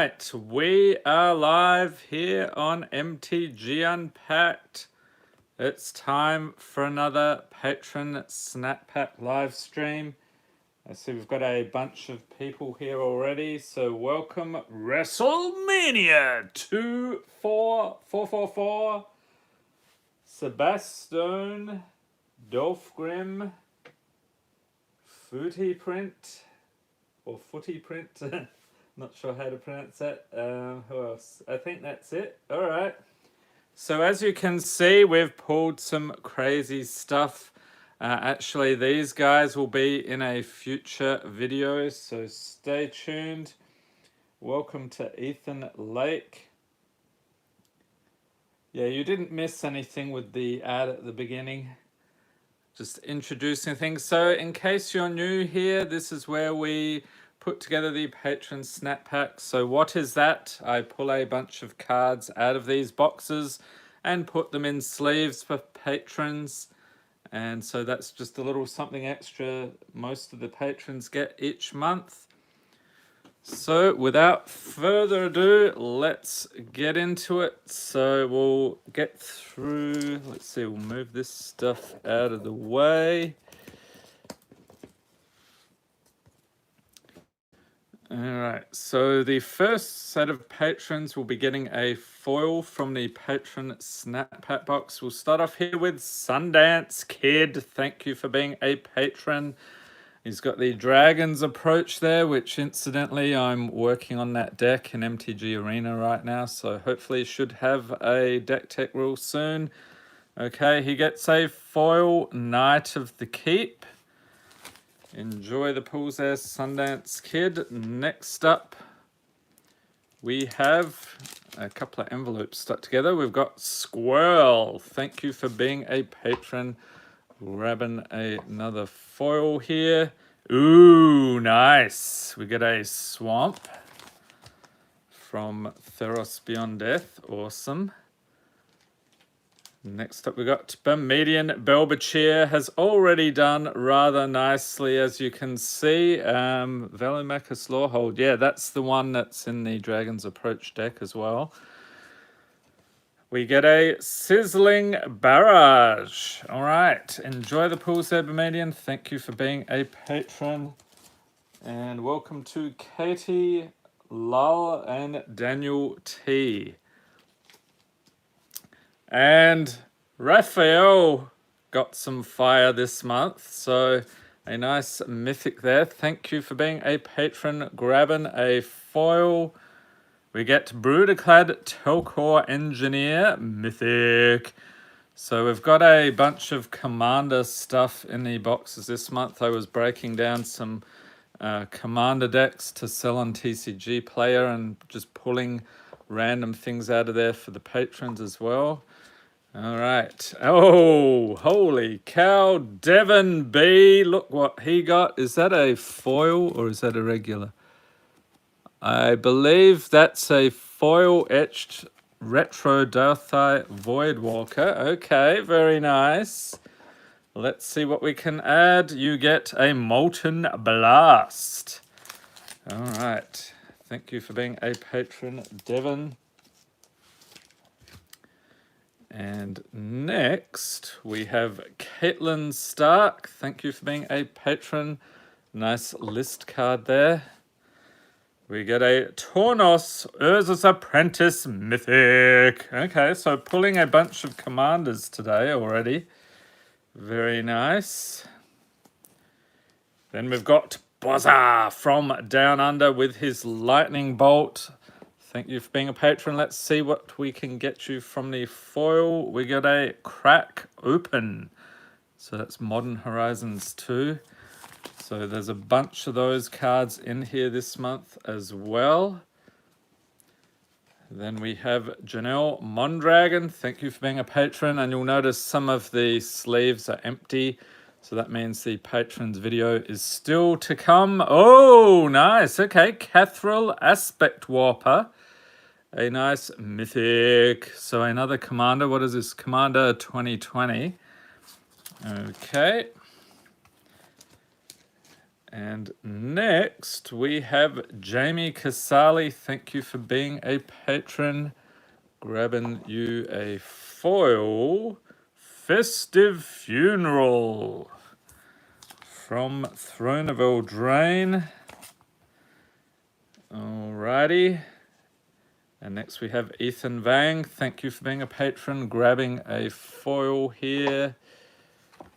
right, we are live here on MTG Unpacked. It's time for another Patron SnapPak live stream. I see we've got a bunch of people here already, so welcome WrestleMania 24444. Sebastian, Dolphgrim, Footy Print, or Footy Print. Not sure how to pronounce that. Who else? I think that's it. All right. So as you can see, we've pulled some crazy stuff. Actually, these guys will be in a future video, so stay tuned. Welcome to Ethan Lake. Yeah, you didn't miss anything with the ad at the beginning. Just introducing things. So in case you're new here, this is where we put together the Patron SnapPak. So what is that? I pull a bunch of cards out of these boxes and put them in sleeves for patrons. And so that's just a little something extra most of the patrons get each month. So without further ado, let's get into it. So we'll get through, let's see, we'll move this stuff out of the way. All right, so the first set of patrons will be getting a foil from the Patron SnapPak box. We'll start off here with Sundance Kid. Thank you for being a patron. He's got the Dragon's Approach there, which incidentally, I'm working on that deck in MTG Arena right now, so hopefully should have a deck tech rule soon. Okay, he gets a foil Knight of the Keep. Enjoy the pools there, Sundance Kid. Next up, we have a couple of envelopes stuck together. We've got Squirrel. Thank you for being a patron. Grabbing another foil here. Ooh, nice. We get a Swamp from Theros Beyond Death. Awesome. Next up we got Bermudian Belbachir, has already done rather nicely, as you can see. Velomachus Lawhold, yeah, that's the one that's in the Dragon's Approach deck as well. We get a Sizzling Barrage. All right, enjoy the pools there, Bermudian. Thank you for being a patron. And welcome to Katie, Lull, and Daniel T. And Raphael got some fire this month, so a nice Mythic there. Thank you for being a patron, grabbing a foil. We get Bruderclad Telcor Engineer, Mythic. So we've got a bunch of Commander stuff in the boxes this month. I was breaking down some Commander decks to sell on TCG Player and just pulling random things out of there for the patrons as well. All right. Oh, holy cow. Devon B. Look what he got. Is that a foil or is that a regular? I believe that's a foil etched Retro Darthai Voidwalker. Okay, very nice. Let's see what we can add. You get a Molten Blast. All right. Thank you for being a patron, Devon. And next, we have Caitlin Stark. Thank you for being a patron. Nice list card there. We get a Tornos Urza's Apprentice Mythic. Okay, so pulling a bunch of commanders today already. Very nice. Then we've got Bozza from Down Under with his Lightning Bolt. Thank you for being a patron. Let's see what we can get you from the foil. We got a Crack Open. So that's Modern Horizons 2. So there's a bunch of those cards in here this month as well. Then we have Janelle Mondragon. Thank you for being a patron. And you'll notice some of the sleeves are empty. So that means the patrons video is still to come. Oh, nice. Okay, Cathril Aspect Warper. A nice Mythic. So another Commander. What is this? Commander 2020. Okay. And next we have Jamie Casali. Thank you for being a patron. Grabbing you a foil Festive Funeral from Throne of Eldraine. Alrighty. And next we have Ethan Vang. Thank you for being a patron. Grabbing a foil here.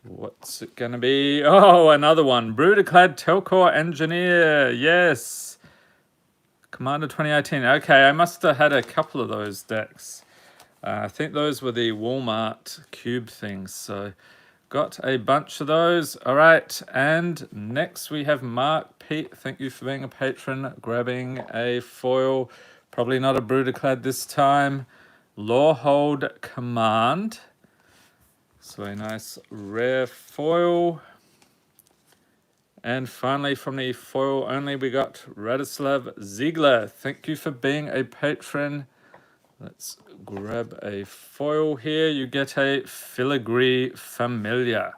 What's it going to be? Oh, another one. Brudiclad Telcor Engineer. Yes. Commander 2018. Okay, I must have had a couple of those decks. I think those were the Walmart cube things. So got a bunch of those. All right. And next we have Mark Pete. Thank you for being a patron. Grabbing a foil. Probably not a Brudiclad this time. Lawhold Command. So a nice rare foil. And finally from the foil only we got Radislav Ziegler. Thank you for being a patron. Let's grab a foil here. You get a Filigree Familiar.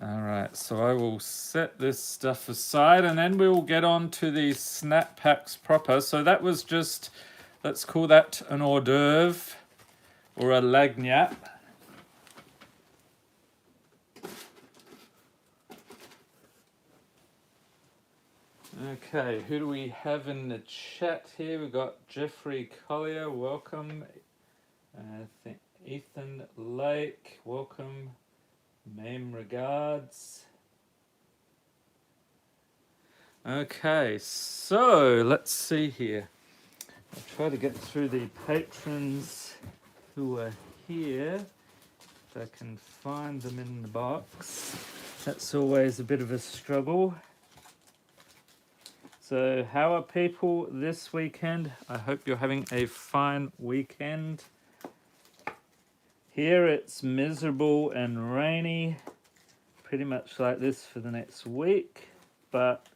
Alright, so I will set this stuff aside and then we will get on to the snap packs proper. So that was just, let's call that an hors d'oeuvre or a lagniappe. Okay, who do we have in the chat here? We've got Jeffrey Collier, welcome. I think Ethan Lake, welcome. Mame regards. Okay, so let's see here. I'll try to get through the patrons who are here. If I can find them in the box. That's always a bit of a struggle. So how are people this weekend? I hope you're having a fine weekend. Here it's miserable and rainy, pretty much like this for the next week, but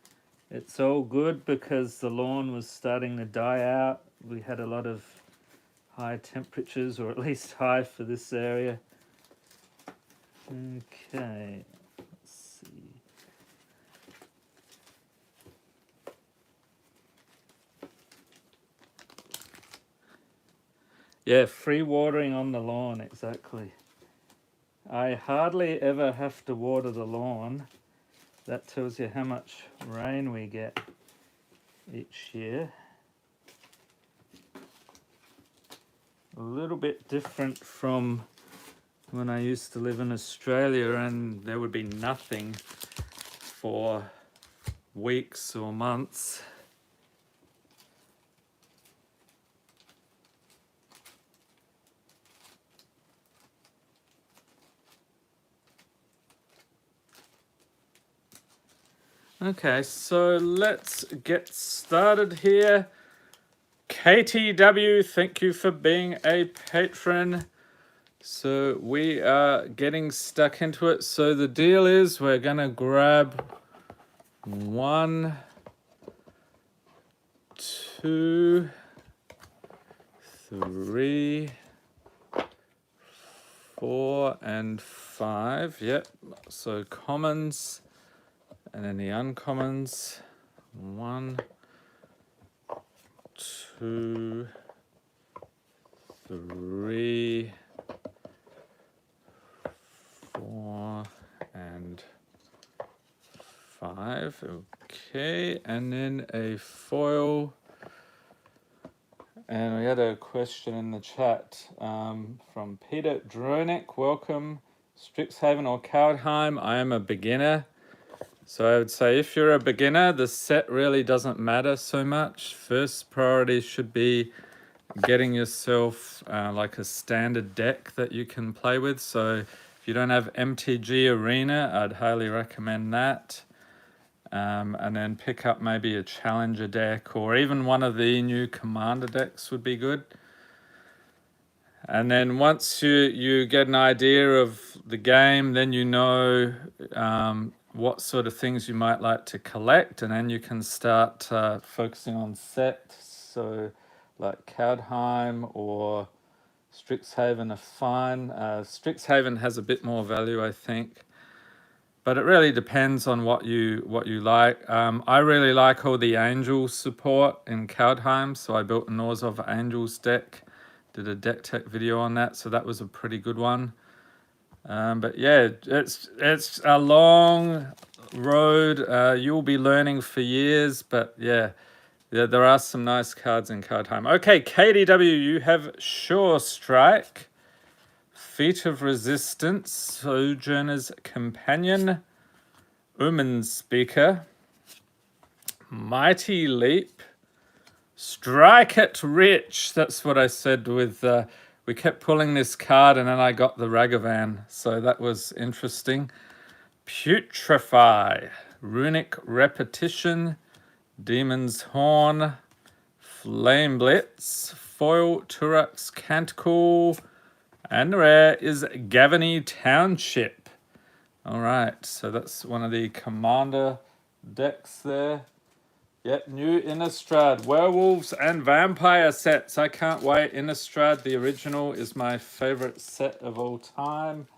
it's all good because the lawn was starting to die out. We had a lot of high temperatures, or at least high for this area. Okay, let's see. Yeah, free watering on the lawn, exactly. I hardly ever have to water the lawn. That tells you how much rain we get each year. A little bit different from when I used to live in Australia and there would be nothing for weeks or months. Okay, so let's get started here. KTW, thank you for being a patron. So we are getting stuck into it. So the deal is we're going to grab 1, 2, 3, 4, and 5. Yep, so commons. And then the uncommons, 1, 2, 3, 4, and 5. Okay, and then a foil. And we had a question in the chat from Peter Dronik. Welcome. Strixhaven or Kaldheim? I am a beginner. So I would say if you're a beginner, the set really doesn't matter so much. First priority should be getting yourself like a standard deck that you can play with. So if you don't have MTG Arena, I'd highly recommend that. And then pick up maybe a challenger deck or even one of the new commander decks would be good. And then once you get an idea of the game, then you know what sort of things you might like to collect, and then you can start focusing on sets. So like Kaldheim or Strixhaven are fine. Strixhaven has a bit more value, I think. but it really depends on what you like. I really like all the angel support in Kaldheim, so I built a Norse of Angels deck. Did a deck tech video on that, so that was a pretty good one. But yeah, it's a long road. You'll be learning for years, but yeah, there are some nice cards in Kaldheim. Okay, KDW, you have Sure Strike, Feat of Resistance, Sojourner's Companion, Omen Speaker, Mighty Leap, Strike It Rich. That's what I said with, we kept pulling this card and then I got the Ragavan. So that was interesting. Putrefy, Runic Repetition, Demon's Horn, Flame Blitz, Foil Turok's Canticle, and rare is Gavany Township. All right, so that's one of the commander decks there. Yep, new Innistrad, Werewolves and Vampire sets. I can't wait. Innistrad, the original, is my favorite set of all time.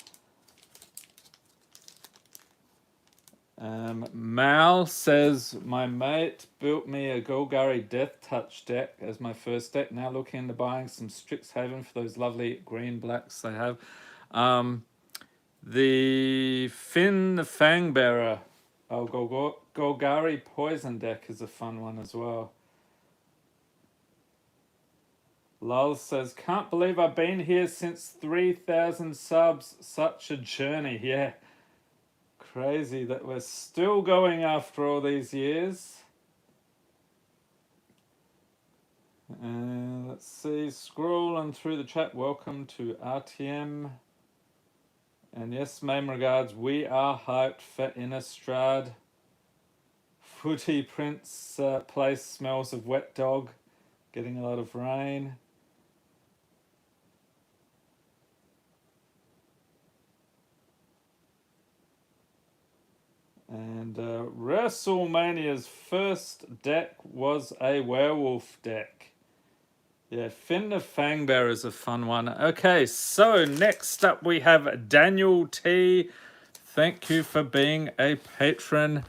Mal says, my mate built me a Golgari Death Touch deck as my first deck. Now looking into buying some Strixhaven for those lovely green blacks they have. The Finn the Fangbearer, Golgari Poison deck is a fun one as well. Lul says, can't believe I've been here since 3,000 subs. Such a journey. Yeah. Crazy that we're still going after all these years. Let's see, scrolling through the chat. Welcome to RTM. And yes, main regards, we are hyped for Innistrad. Footy Prince place smells of wet dog. Getting a lot of rain. And WrestleMania's first deck was a werewolf deck. Yeah, Finn the Fangbearer is a fun one. Okay, so next up we have Daniel T. Thank you for being a patron.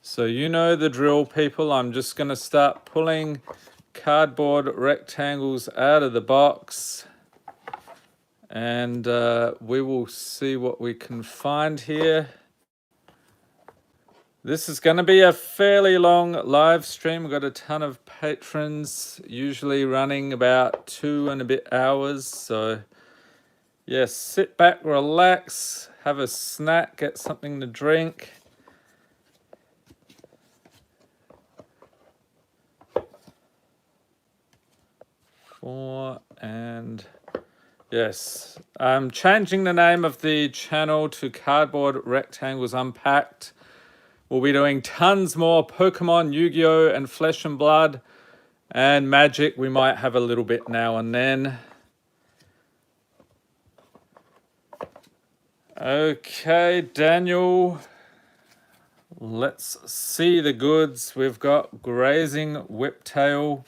So you know the drill, people. I'm just going to start pulling cardboard rectangles out of the box. And we will see what we can find here. This is going to be a fairly long live stream. We've got a ton of patrons, usually running about 2 and a bit hours. So, yes, sit back, relax, have a snack, get something to drink. Yes, I'm changing the name of the channel to Cardboard Rectangles Unpacked. We'll be doing tons more Pokemon, Yu-Gi-Oh! And Flesh and Blood. And Magic, we might have a little bit now and then. Okay, Daniel. Let's see the goods. We've got Grazing Whiptail,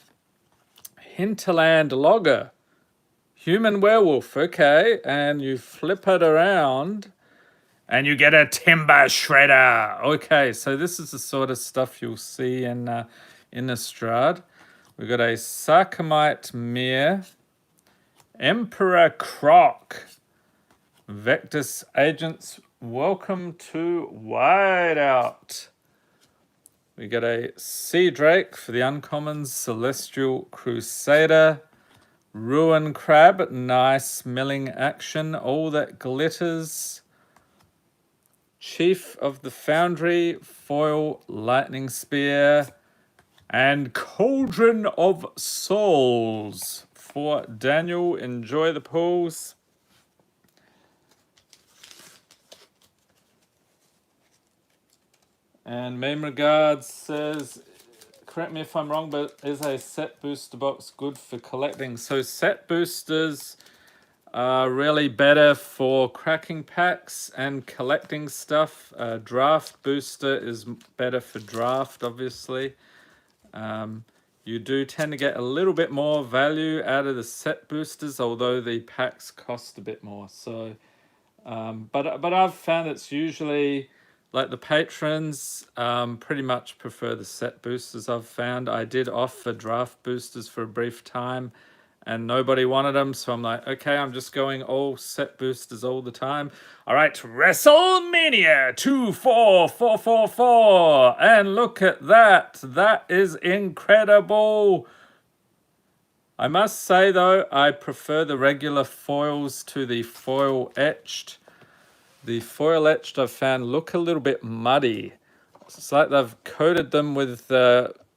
Hinterland Logger, Human Werewolf, okay. And you flip it around. And you get a Timber Shredder. Okay, so this is the sort of stuff you'll see in Innistrad. We've got a Sarcomite Mere, Emperor Croc, Vectus Agents. Welcome to Whiteout. We got a Sea Drake for the uncommons, Celestial Crusader, Ruin Crab, nice milling action, all that glitters. Chief of the Foundry, Foil Lightning Spear, and Cauldron of Souls for Daniel. Enjoy the pulls. And Meme Regards says, correct me if I'm wrong, but is a set booster box good for collecting? So set boosters are really better for cracking packs and collecting stuff. Draft booster is better for draft, obviously. You do tend to get a little bit more value out of the set boosters, although the packs cost a bit more. So, but I've found it's usually like the patrons pretty much prefer the set boosters I've found. I did offer draft boosters for a brief time and nobody wanted them, so I'm like, okay, I'm just going all set boosters all the time. All right, WrestleMania 24444, and look at that. That is incredible. I must say, though, I prefer the regular foils to the foil etched. The foil etched I've found look a little bit muddy. It's like they've coated them with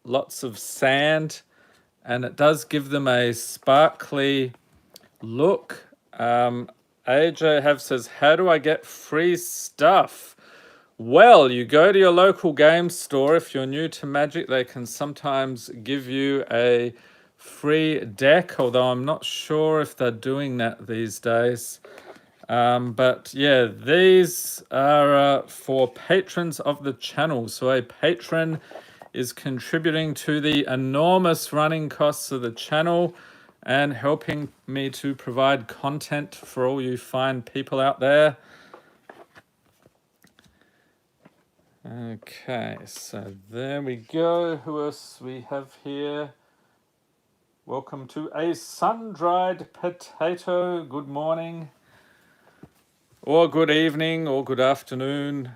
lots of sand, and it does give them a sparkly look. AJ Have says, how do I get free stuff? Well, you go to your local game store. If you're new to Magic, they can sometimes give you a free deck, although I'm not sure if they're doing that these days. But yeah, these are for patrons of the channel. So a patron is contributing to the enormous running costs of the channel and helping me to provide content for all you fine people out there. Okay, so there we go. Who else we have here? Welcome to a sun-dried potato. Good morning, or good evening, or good afternoon,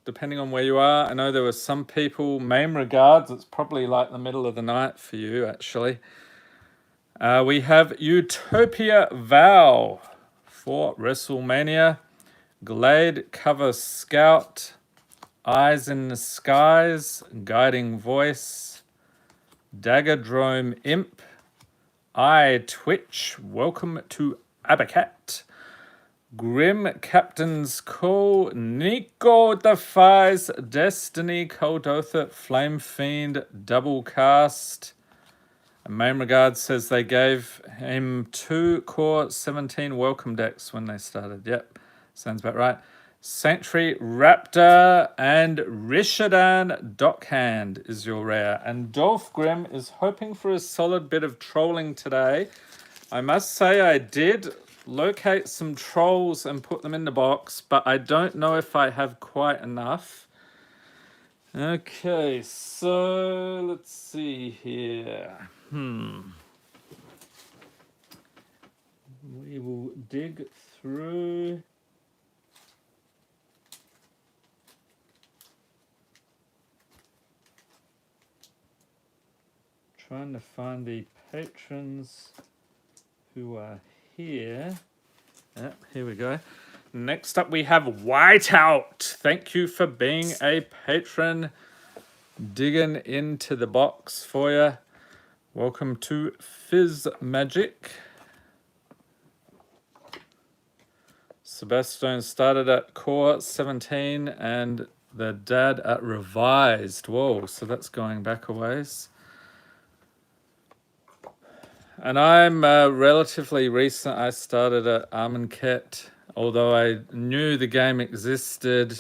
depending on where you are. I know there were some people, main regards, it's probably like the middle of the night for you, actually. We have Utopia Vow for WrestleMania, Glade Cover Scout, Eyes in the Skies, Guiding Voice, Daggerdrome Imp, Eye Twitch, Welcome to Abacat, Grim Captain's Call, Nico Defies Destiny, Coldotha, Flame Fiend, Double Cast. Main Regard says they gave him 2 Core 17 welcome decks when they started. Yep, sounds about right. Sanctuary Raptor and Rishadan Dockhand is your rare. And Dolph Grimm is hoping for a solid bit of trolling today. I must say I did locate some trolls and put them in the box, but I don't know if I have quite enough. Okay, so let's see here. We will dig through. Trying to find the patrons who are here. Yep, here we go. Next up we have Whiteout. Thank you for being a patron. Digging into the box for you. Welcome to Fizz Magic. Sebastian started at Core 17 and the dad at Revised. Whoa, so that's going back a ways. And I'm relatively recent. I started at Armenket, although I knew the game existed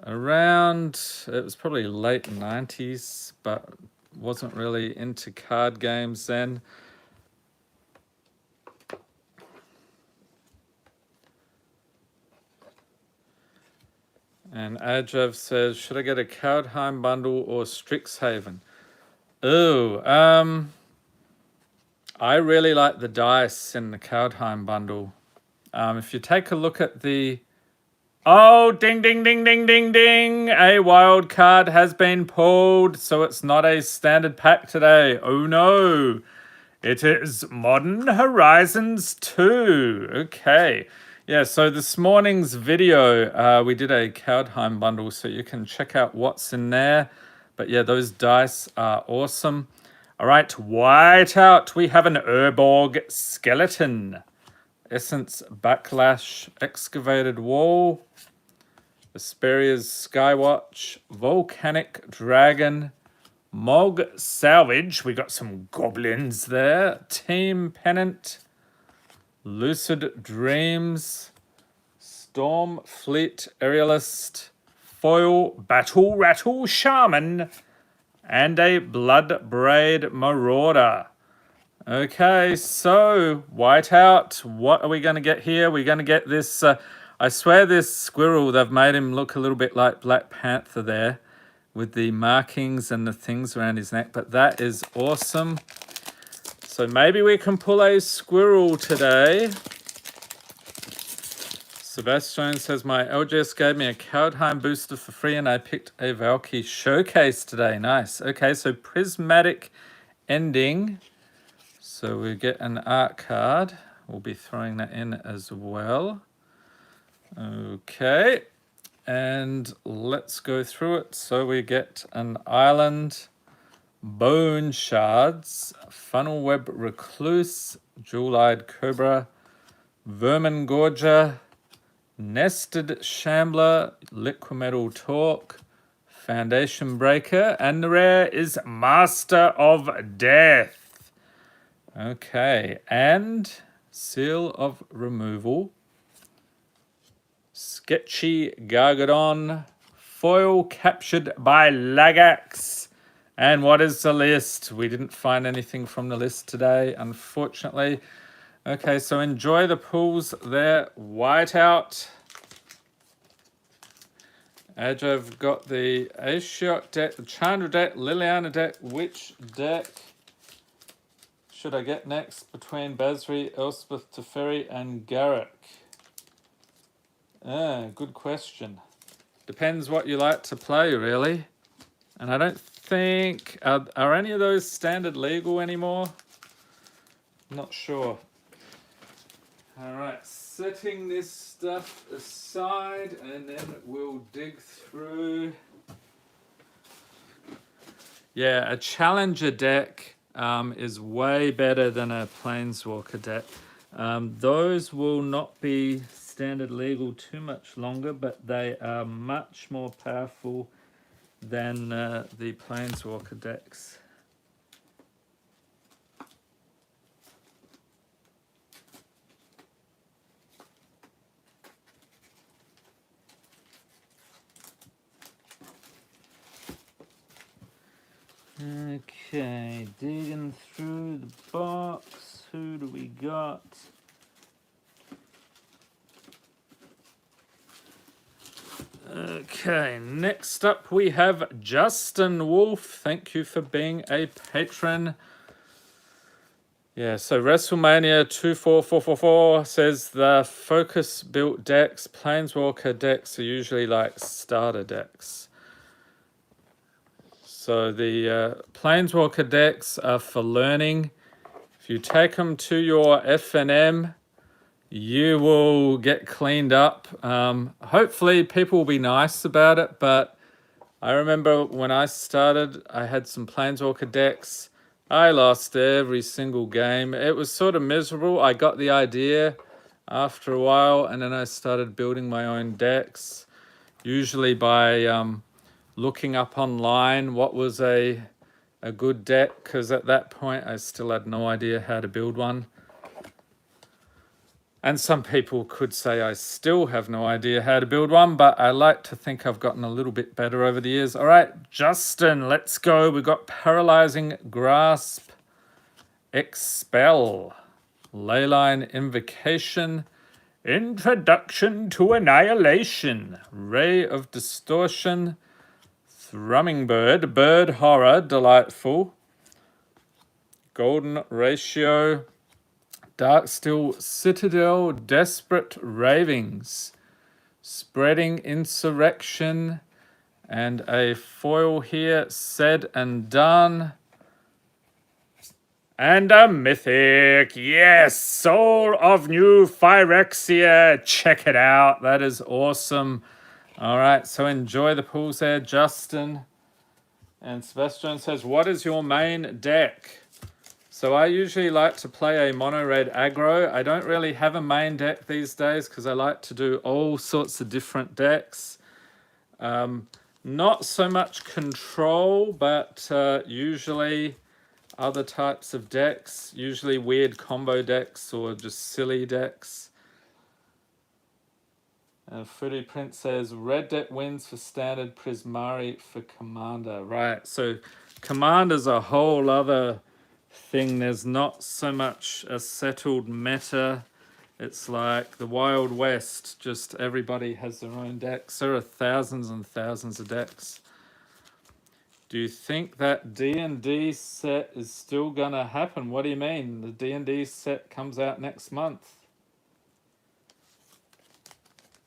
around, it was probably late 90s, but wasn't really into card games then. And Ajav says, should I get a Kaldheim bundle or Strixhaven? Oh, I really like the dice in the Kaldheim bundle. If you take a look at the... Oh, ding, ding, ding, ding, ding, ding. A wild card has been pulled, so it's not a standard pack today. Oh, no. It is Modern Horizons 2. Okay. Yeah, so this morning's video, we did a Kaldheim bundle, so you can check out what's in there. But yeah, those dice are awesome. All right, Whiteout. We have an Urborg Skeleton. Essence Backlash, Excavated Wall, Asperia's Skywatch, Volcanic Dragon, Mog Salvage, we got some goblins there, Team Pennant, Lucid Dreams, Storm Fleet Aerialist, Foil Battle Rattle Shaman, and a Blood Braid Marauder. Okay, so Whiteout, what are we going to get here? We're going to get this, I I swear this squirrel, they've made him look a little bit like Black Panther there with the markings and the things around his neck, but that is awesome. So maybe we can pull a squirrel today. Sebastian says, my LGS gave me a Kaldheim booster for free and I picked a Valky showcase today. Nice. Okay, so prismatic ending. So we get an art card. We'll be throwing that in as well. Okay, and let's go through it. So we get an island, bone shards, funnel web recluse, jewel-eyed cobra, vermin gorger, nested shambler, liquimetal torque, foundation breaker, and the rare is master of death. Okay, and seal of removal, sketchy gargadon, foil captured by Lagax. And what is the list? We didn't find anything from the list today, unfortunately. Okay, so enjoy the pulls there. Whiteout. I've got the Ashiok deck, the Chandra deck, Liliana deck. Which deck should I get next between Basri, Elspeth, Teferi, and Garrick? Good question. Depends what you like to play, really. And I don't think... Are any of those standard legal anymore? Not sure. Alright, setting this stuff aside and then we'll dig through. Yeah, a challenger deck is way better than a planeswalker deck. Those will not be standard legal too much longer, but they are much more powerful than the planeswalker decks. Okay, digging through the box. Who do we got? Okay, next up we have Justin Wolfe. Thank you for being a patron. Yeah, so WrestleMania 24444 says the focus built decks, planeswalker decks are usually like starter decks. So the planeswalker decks are for learning. If you take them to your FNM, you will get cleaned up. Hopefully people will be nice about it, but I remember when I started, I had some planeswalker decks. I lost every single game. It was sort of miserable. I got the idea after a while, and then I started building my own decks, usually by looking up online what was a good deck, because at that point I still had no idea how to build one. And some people could say I still have no idea how to build one, but I like to think I've gotten a little bit better over the years. All right, Justin, let's go. We've got Paralyzing Grasp, Expel, Leyline Invocation, Introduction to Annihilation, Ray of Distortion, Thrumming Bird, Bird Horror, delightful, Golden Ratio, Darksteel Citadel, Desperate Ravings, Spreading Insurrection, and a foil here, Said and Done, and a Mythic. Yes, Soul of New Phyrexia. Check it out. That is awesome. All right, so enjoy the pools there, Justin. And Sebastian says, what is your main deck? So I usually like to play a mono red aggro. I don't really have a main deck these days because I like to do all sorts of different decks. Not so much control, but usually other types of decks, usually weird combo decks or just silly decks. Fruity Prince says, red deck wins for standard, Prismari for Commander. Right, so Commander's a whole other thing. There's not so much a settled meta. It's like the Wild West, just everybody has their own decks. There are thousands and thousands of decks. Do you think that D&D set is still gonna happen? What do you mean? The D&D set comes out next month.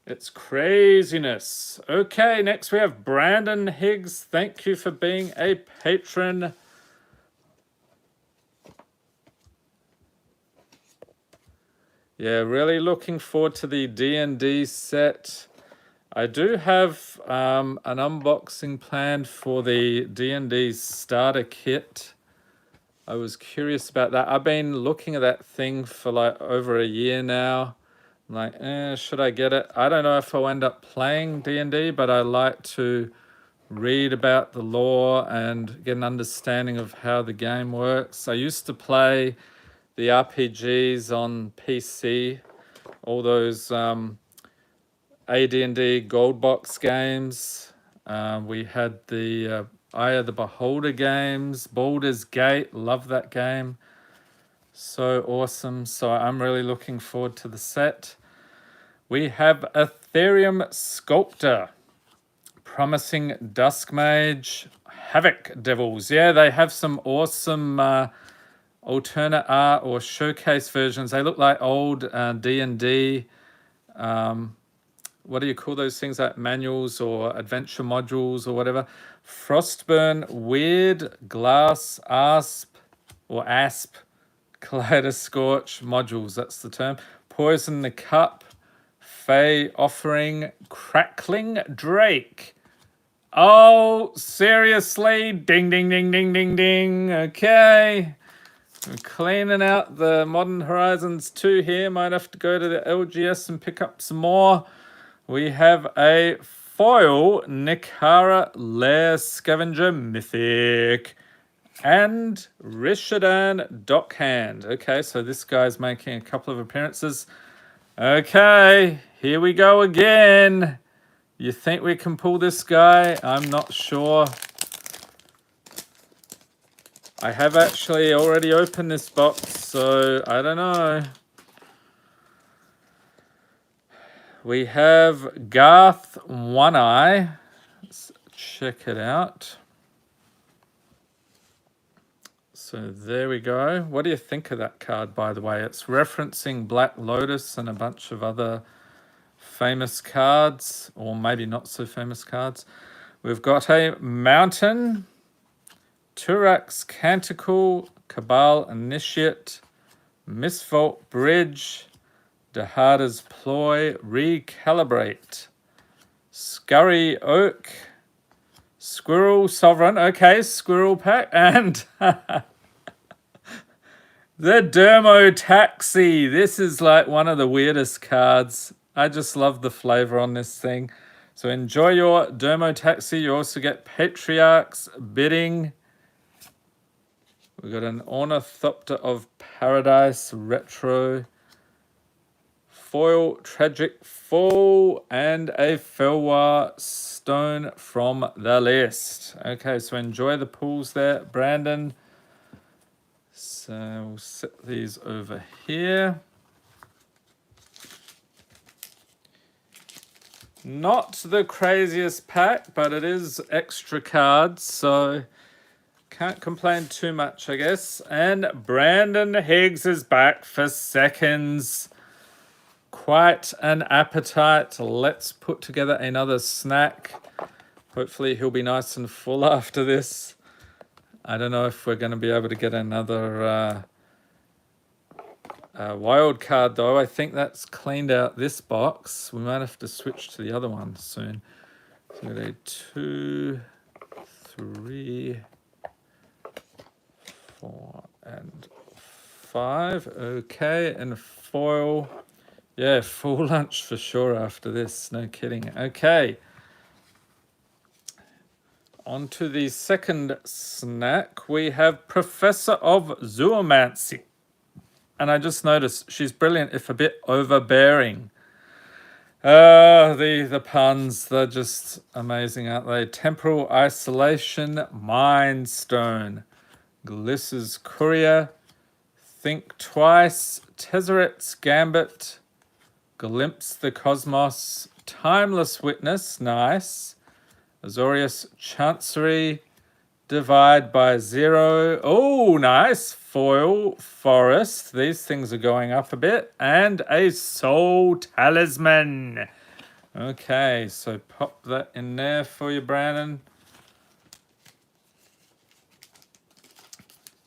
It's craziness. Okay, next we have Brandon Higgs. Thank you for being a patron. Yeah, really looking forward to the D&D set. I do have an unboxing planned for the D&D starter kit. I was curious about that. I've been looking at that thing for like over a year now. I'm like, should I get it? I don't know if I'll end up playing D&D, but I like to read about the lore and get an understanding of how the game works. I used to play the RPGs on PC, all those AD&D gold box games. We had the Eye of the Beholder games, Baldur's Gate, love that game. So awesome. So I'm really looking forward to the set. We have Ethereum Sculptor, Promising Dusk Mage, Havoc Devils. Yeah, they have some awesome alternate art or showcase versions. They look like old D&D. What do you call those things, like manuals or adventure modules or whatever? Frostburn, Weird, Glass, Asp, Kaleidoscorch modules, that's the term. Poison the Cup, Fey Offering, Crackling Drake. Oh, seriously? Ding, ding, ding, ding, ding, ding. Okay. We're cleaning out the Modern Horizons 2 here. Might have to go to the LGS and pick up some more. We have a foil Nikara Lair Scavenger Mythic and Rishadan Dockhand. Okay, so this guy's making a couple of appearances. Okay, here we go again. You think we can pull this guy? I'm not sure. I have actually already opened this box, so I don't know. We have Garth One Eye. Let's check it out. So there we go. What do you think of that card, by the way? It's referencing Black Lotus and a bunch of other famous cards, or maybe not so famous cards. We've got a Mountain, Turax Canticle, Cabal Initiate, Misvault Bridge, Dahada's Ploy, Recalibrate, Scurry Oak, Squirrel Sovereign, okay, Squirrel Pack, and the Dermo Taxi. This is like one of the weirdest cards. I just love the flavor on this thing. So enjoy your Dermo Taxi. You also get Patriarch's Bidding. We've got an Ornithopter of Paradise Retro, Foil Tragic Fall, and a Felwar Stone from the list. Okay, so enjoy the pools there, Brandon. So we'll set these over here. Not the craziest pack, but it is extra cards, so can't complain too much, I guess. And Brandon Higgs is back for seconds. Quite an appetite. Let's put together another snack. Hopefully he'll be nice and full after this. I don't know if we're going to be able to get another wild card, though. I think that's cleaned out this box. We might have to switch to the other one soon. So we've got a 2, 3, 4, and 5. Okay, and foil. Yeah, full lunch for sure after this. No kidding. Okay. On to the second snack. We have Professor of Zoomancy. And I just noticed she's brilliant, if a bit overbearing. The puns, they're just amazing, aren't they? Temporal Isolation, Mind Stone, Gliss's Courier, Think Twice, Tezzeret's Gambit, Glimpse the Cosmos, Timeless Witness, nice. Azorius Chancery, Divide by Zero. Oh, nice. Foil Forest. These things are going up a bit. And a Soul Talisman. Okay, so pop that in there for you, Brandon.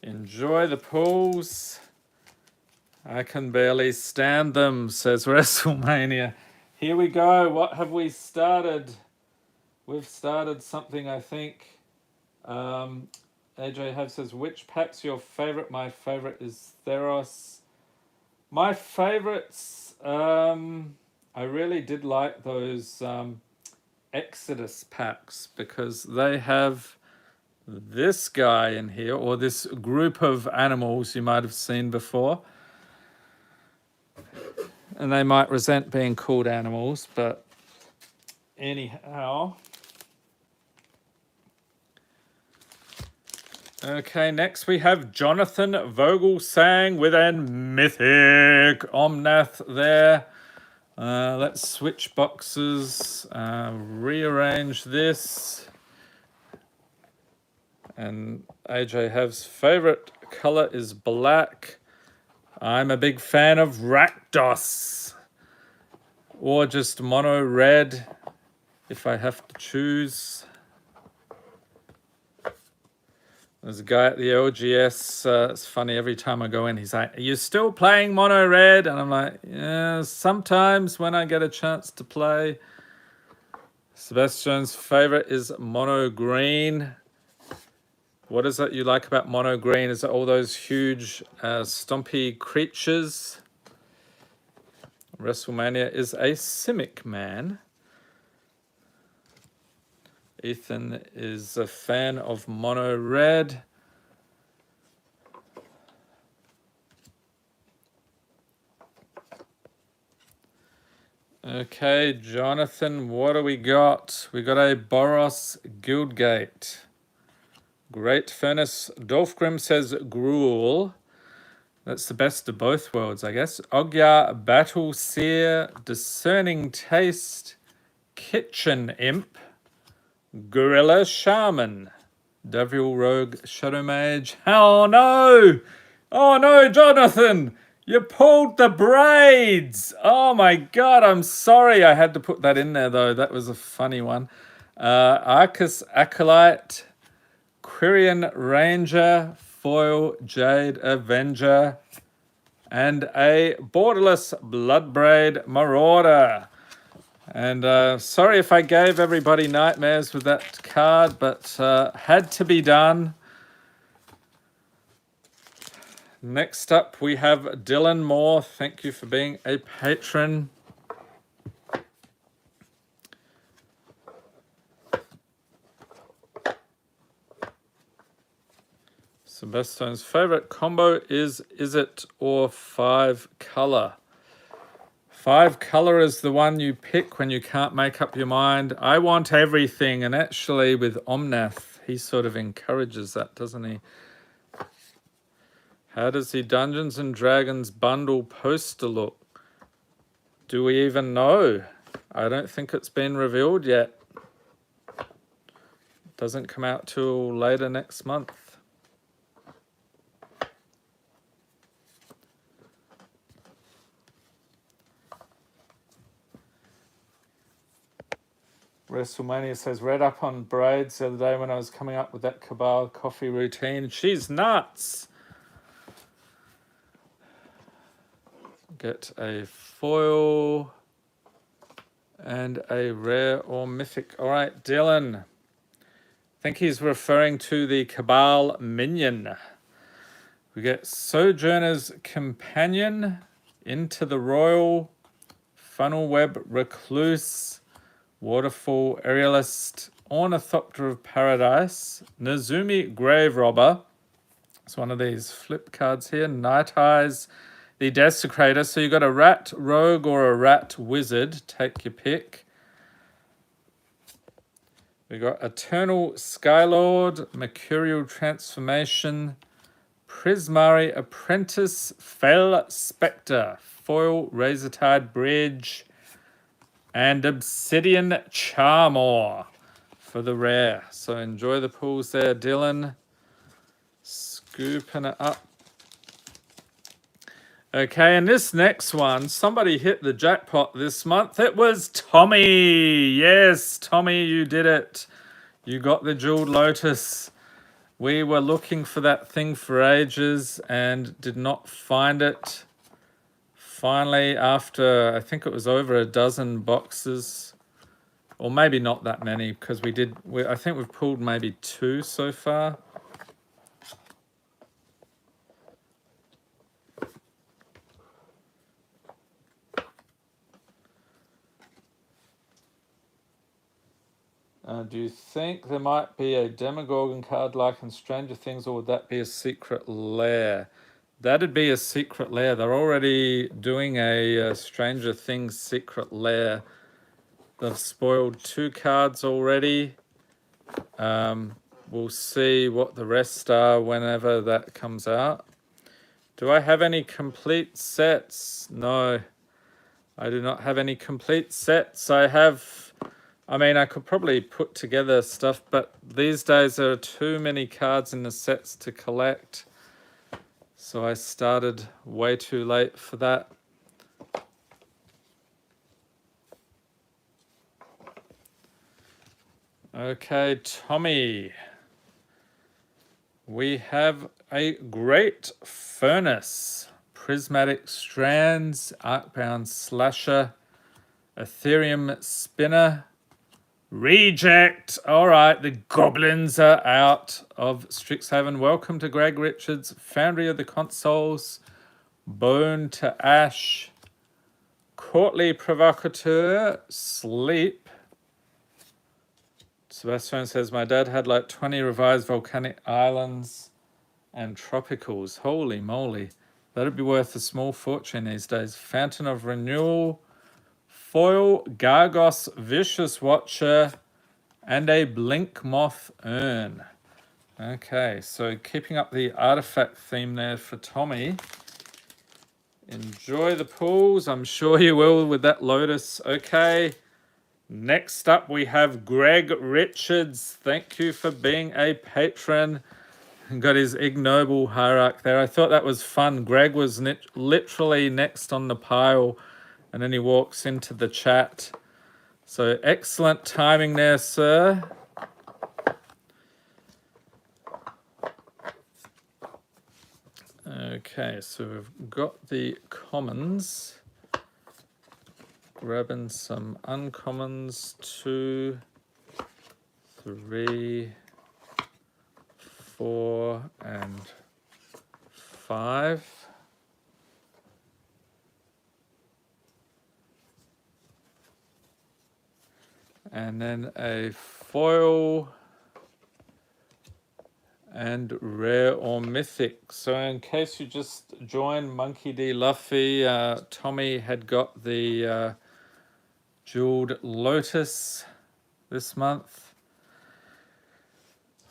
Enjoy the pulls. I can barely stand them, says WrestleMania. Here we go. What have we started? We've started something, I think. AJ Have says, which pack's your favorite? My favorite is Theros. My favorites, I really did like those Exodus packs because they have this guy in here, or this group of animals you might have seen before. And they might resent being called animals, but anyhow. Okay, next we have Jonathan Vogelsang with a Mythic Omnath there. Let's switch boxes, rearrange this. And AJ Have's favorite color is black. I'm a big fan of Rakdos, or just mono red if I have to choose. There's a guy at the LGS, it's funny, every time I go in, he's like, are you still playing mono red? And I'm like, yeah, sometimes when I get a chance to play. Sebastian's favorite is mono green. What is it you like about mono green? Is it all those huge stompy creatures? WrestleMania is a Simic man. Ethan is a fan of mono red. Okay, Jonathan, what do we got? We got a Boros Guildgate. Great Furnace. Dolphgrim says Gruel. That's the best of both worlds, I guess. Ogya Battle Seer, Discerning Taste, Kitchen Imp, Gorilla Shaman, Devil Rogue Shadow Mage. Oh no! Oh no, Jonathan! You pulled the braids! Oh my god, I'm sorry I had to put that in there though. That was a funny one. Arcus Acolyte, Quirion Ranger, Foil Jade Avenger, and a Borderless Bloodbraid Marauder. And sorry if I gave everybody nightmares with that card, but had to be done. Next up, we have Dylan Moore. Thank you for being a patron. Sebastian's favorite combo is it or 5-color? 5-color is the one you pick when you can't make up your mind. I want everything, and actually with Omnath, he sort of encourages that, doesn't he? How does the Dungeons and Dragons bundle poster look? Do we even know? I don't think it's been revealed yet. It doesn't come out till later next month. WrestleMania says, read up on braids the other day when I was coming up with that Cabal coffee routine. She's nuts. Get a foil and a rare or mythic. All right, Dylan. I think he's referring to the Cabal minion. We get Sojourner's Companion, Into the Royal, Funnelweb Recluse, Waterfall Aerialist, Ornithopter of Paradise, Nezumi Grave Robber. It's one of these flip cards here. Night Eyes, the Desecrator. So you got a Rat Rogue or a Rat Wizard. Take your pick. We got Eternal Skylord, Mercurial Transformation, Prismari Apprentice Fell Spectre, Foil Razortide Bridge, and Obsidian Charmor for the rare. So enjoy the pools there, Dylan. Scooping it up. Okay, and this next one, somebody hit the jackpot this month. It was Tommy. Yes, Tommy, you did it. You got the Jeweled Lotus. We were looking for that thing for ages and did not find it. Finally, after I think it was over a dozen boxes, or maybe not that many, because I think we've pulled maybe 2 so far. Do you think there might be a Demogorgon card like in Stranger Things, or would that be a secret lair? That'd be a secret lair. They're already doing a Stranger Things secret lair. They've spoiled 2 cards already. We'll see what the rest are whenever that comes out. Do I have any complete sets? No, I do not have any complete sets. I could probably put together stuff, but these days there are too many cards in the sets to collect. So I started way too late for that. Okay, Tommy. We have a Great Furnace, Prismatic Strands, Arcbound Slasher, Ethereum Spinner, Reject. All right, the goblins are out of Strixhaven. Welcome to Greg Richards, Foundry of the Consoles, Bone to Ash, Courtly Provocateur, Sleep. Sebastian says, my dad had like 20 revised volcanic islands and tropicals. Holy moly. That'd be worth a small fortune these days. Fountain of Renewal, Foil Gargos Vicious Watcher, and a Blink Moth Urn. Okay, so keeping up the artifact theme there for Tommy. Enjoy the pools. I'm sure you will with that Lotus. Okay. Next up, we have Greg Richards. Thank you for being a patron. Got his ignoble hierarch there. I thought that was fun. Greg was literally next on the pile, and then he walks into the chat. So excellent timing there, sir. Okay, so we've got the commons. Grabbing some uncommons, 2, 3, 4, and 5. And then a foil and rare or mythic. So in case you just joined Monkey D. Luffy, Tommy had got the Jeweled Lotus this month.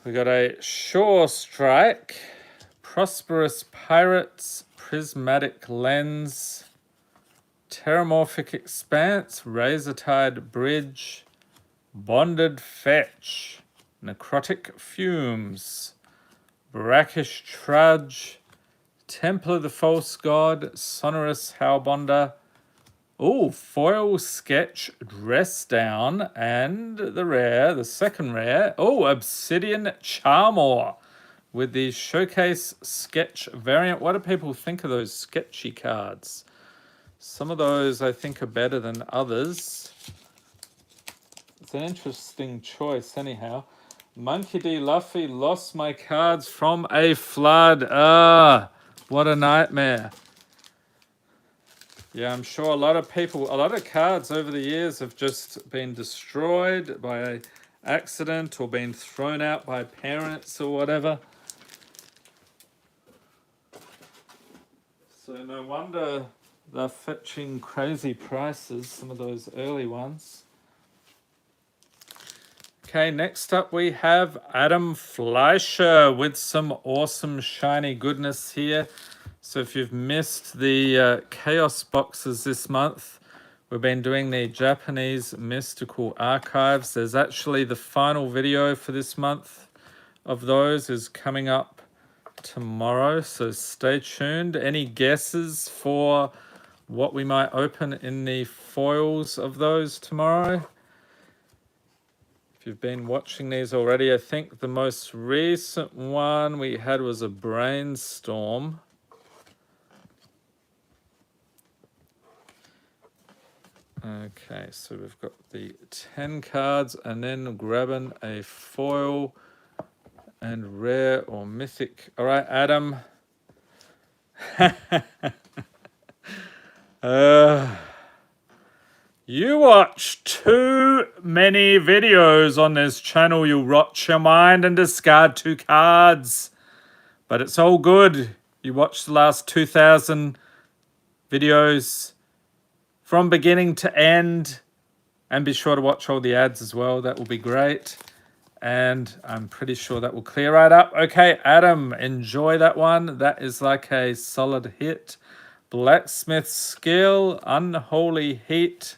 We got a Shore Strike, Prosperous Pirates, Prismatic Lens, Terramorphic Expanse, Razortide Bridge, Bonded Fetch, Necrotic Fumes, Brackish Trudge, Temple of the False God, Sonorous Howlbonder, Foil Sketch Dress Down, and the second rare, Obsidian Charmor with the Showcase Sketch variant. What do people think of those sketchy cards? Some of those I think are better than others. It's an interesting choice anyhow. Monkey D. Luffy, lost my cards from a flood. What a nightmare. Yeah, I'm sure a lot of cards over the years have just been destroyed by accident or been thrown out by parents or whatever. So no wonder they're fetching crazy prices, some of those early ones. Okay, next up we have Adam Fleischer with some awesome shiny goodness here. So if you've missed the Chaos boxes this month, we've been doing the Japanese Mystical Archives. There's actually the final video for this month of those is coming up tomorrow, so stay tuned. Any guesses for what we might open in the foils of those tomorrow? If you've been watching these already, I think the most recent one we had was a Brainstorm. Okay, so we've got the 10 cards and then grabbing a foil and rare or mythic. All right, Adam. You watch too many videos on this channel. You rot your mind and discard 2 cards. But it's all good. You watch the last 2,000 videos from beginning to end. And be sure to watch all the ads as well. That will be great. And I'm pretty sure that will clear right up. Okay, Adam, enjoy that one. That is like a solid hit. Blacksmith Skill, Unholy Heat,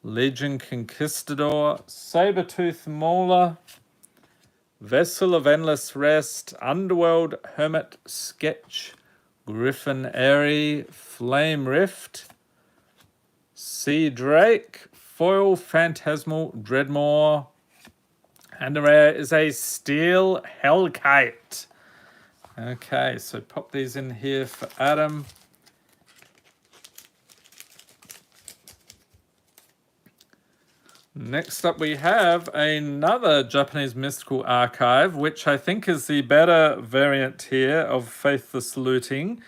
Legion Conquistador, Sabertooth Mauler, Vessel of Endless Rest, Underworld Hermit Sketch, Griffin Airy, Flame Rift, Sea Drake, Foil Phantasmal Dreadmore, and the rare is a Steel Hellkite. Okay, so pop these in here for Adam. Next up we have another Japanese Mystical Archive, which I think is the better variant here of Faithless Looting.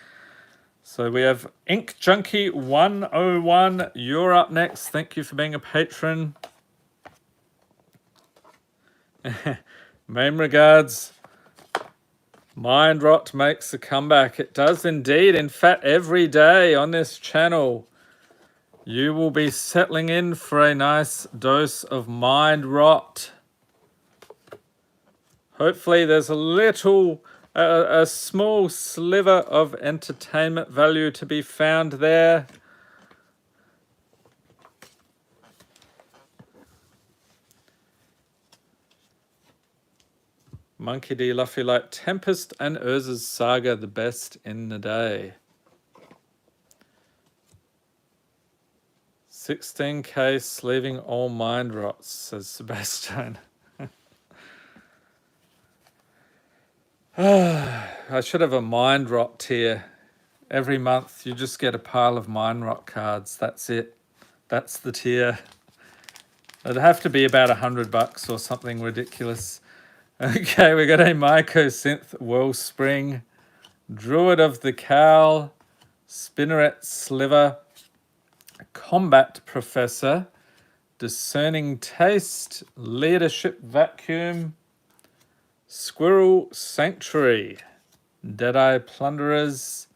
So we have Ink Junkie 101. You're up next. Thank you for being a patron. Main regards. Mind Rot makes a comeback. It does indeed. In fact, every day on this channel, you will be settling in for a nice dose of Mind Rot. Hopefully there's a small sliver of entertainment value to be found there. Monkey D. Luffy Light, Tempest and Urza's Saga, the best in the day. 16k sleeving all mind rots, says Sebastian. I should have a mind rot tier. Every month you just get a pile of mind rot cards. That's it. That's the tier. It'd have to be about $100 or something ridiculous. Okay, we got a Mycosynth Wellspring, Druid of the Cowl, Spinneret Sliver, Combat Professor, Discerning Taste, Leadership Vacuum, Squirrel Sanctuary, Deadeye Plunderers,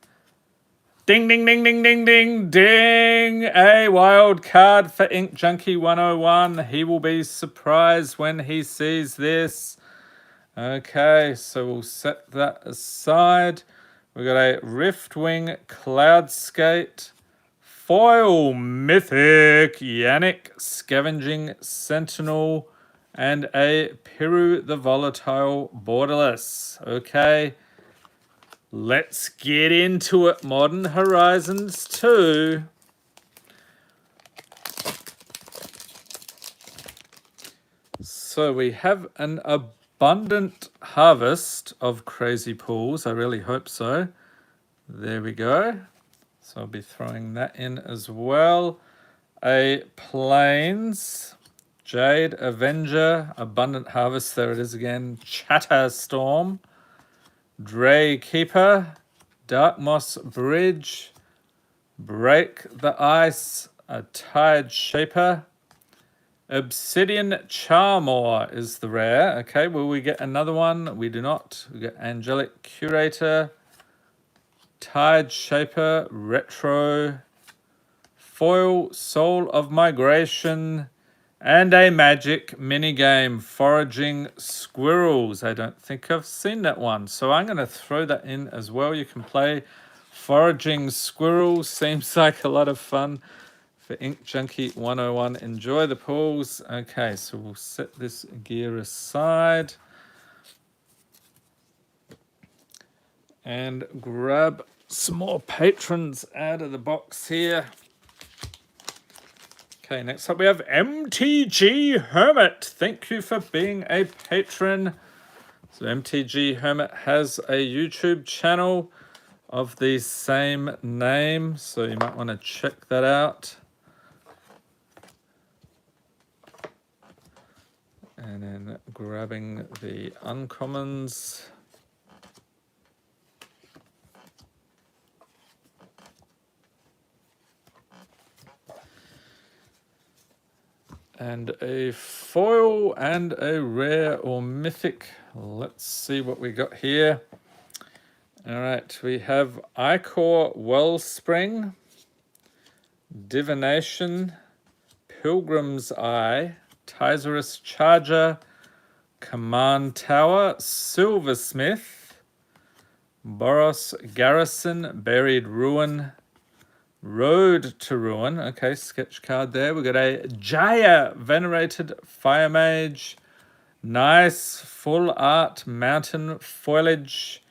ding, ding, ding, ding, ding, ding, ding, a wild card for Ink Junkie 101. He will be surprised when he sees this. Okay, so we'll set that aside. We've got a Riftwing Cloudskate, Foil Mythic, Yannick Scavenging Sentinel, and a Piru the Volatile Borderless. Okay, let's get into it. Modern Horizons 2. So we have an abundant harvest of crazy pools. I really hope so. There we go. So I'll be throwing that in as well. A Plains, Jade Avenger, Abundant Harvest, there it is again. Chatterstorm, Dray Keeper, Dark Moss Bridge, Break the Ice, a Tide Shaper, Obsidian Charmor is the rare. Okay, will we get another one? We do not. We get Angelic Curator, Tide Shaper, Retro, Foil Soul of Migration, And a magic minigame, Foraging Squirrels. I don't think I've seen that one, so I'm going to throw that in as well. You can play Foraging Squirrels. Seems like a lot of fun for Ink Junkie 101. Enjoy the pools. Okay, so we'll set this gear aside and grab some more patrons out of the box here. Okay, next up we have MTG Hermit. Thank you for being a patron. So MTG Hermit has a YouTube channel of the same name, so you might want to check that out. And then grabbing the uncommons. And a foil and a rare or mythic. Let's see what we got here. All right, we have Ichor Wellspring, Divination, Pilgrim's Eye, Tyzerus Charger, Command Tower, Silversmith, Boros Garrison, Buried Ruin, Road to Ruin. Okay, sketch card there. We got a Jaya Venerated Fire Mage. Nice full art mountain foliage.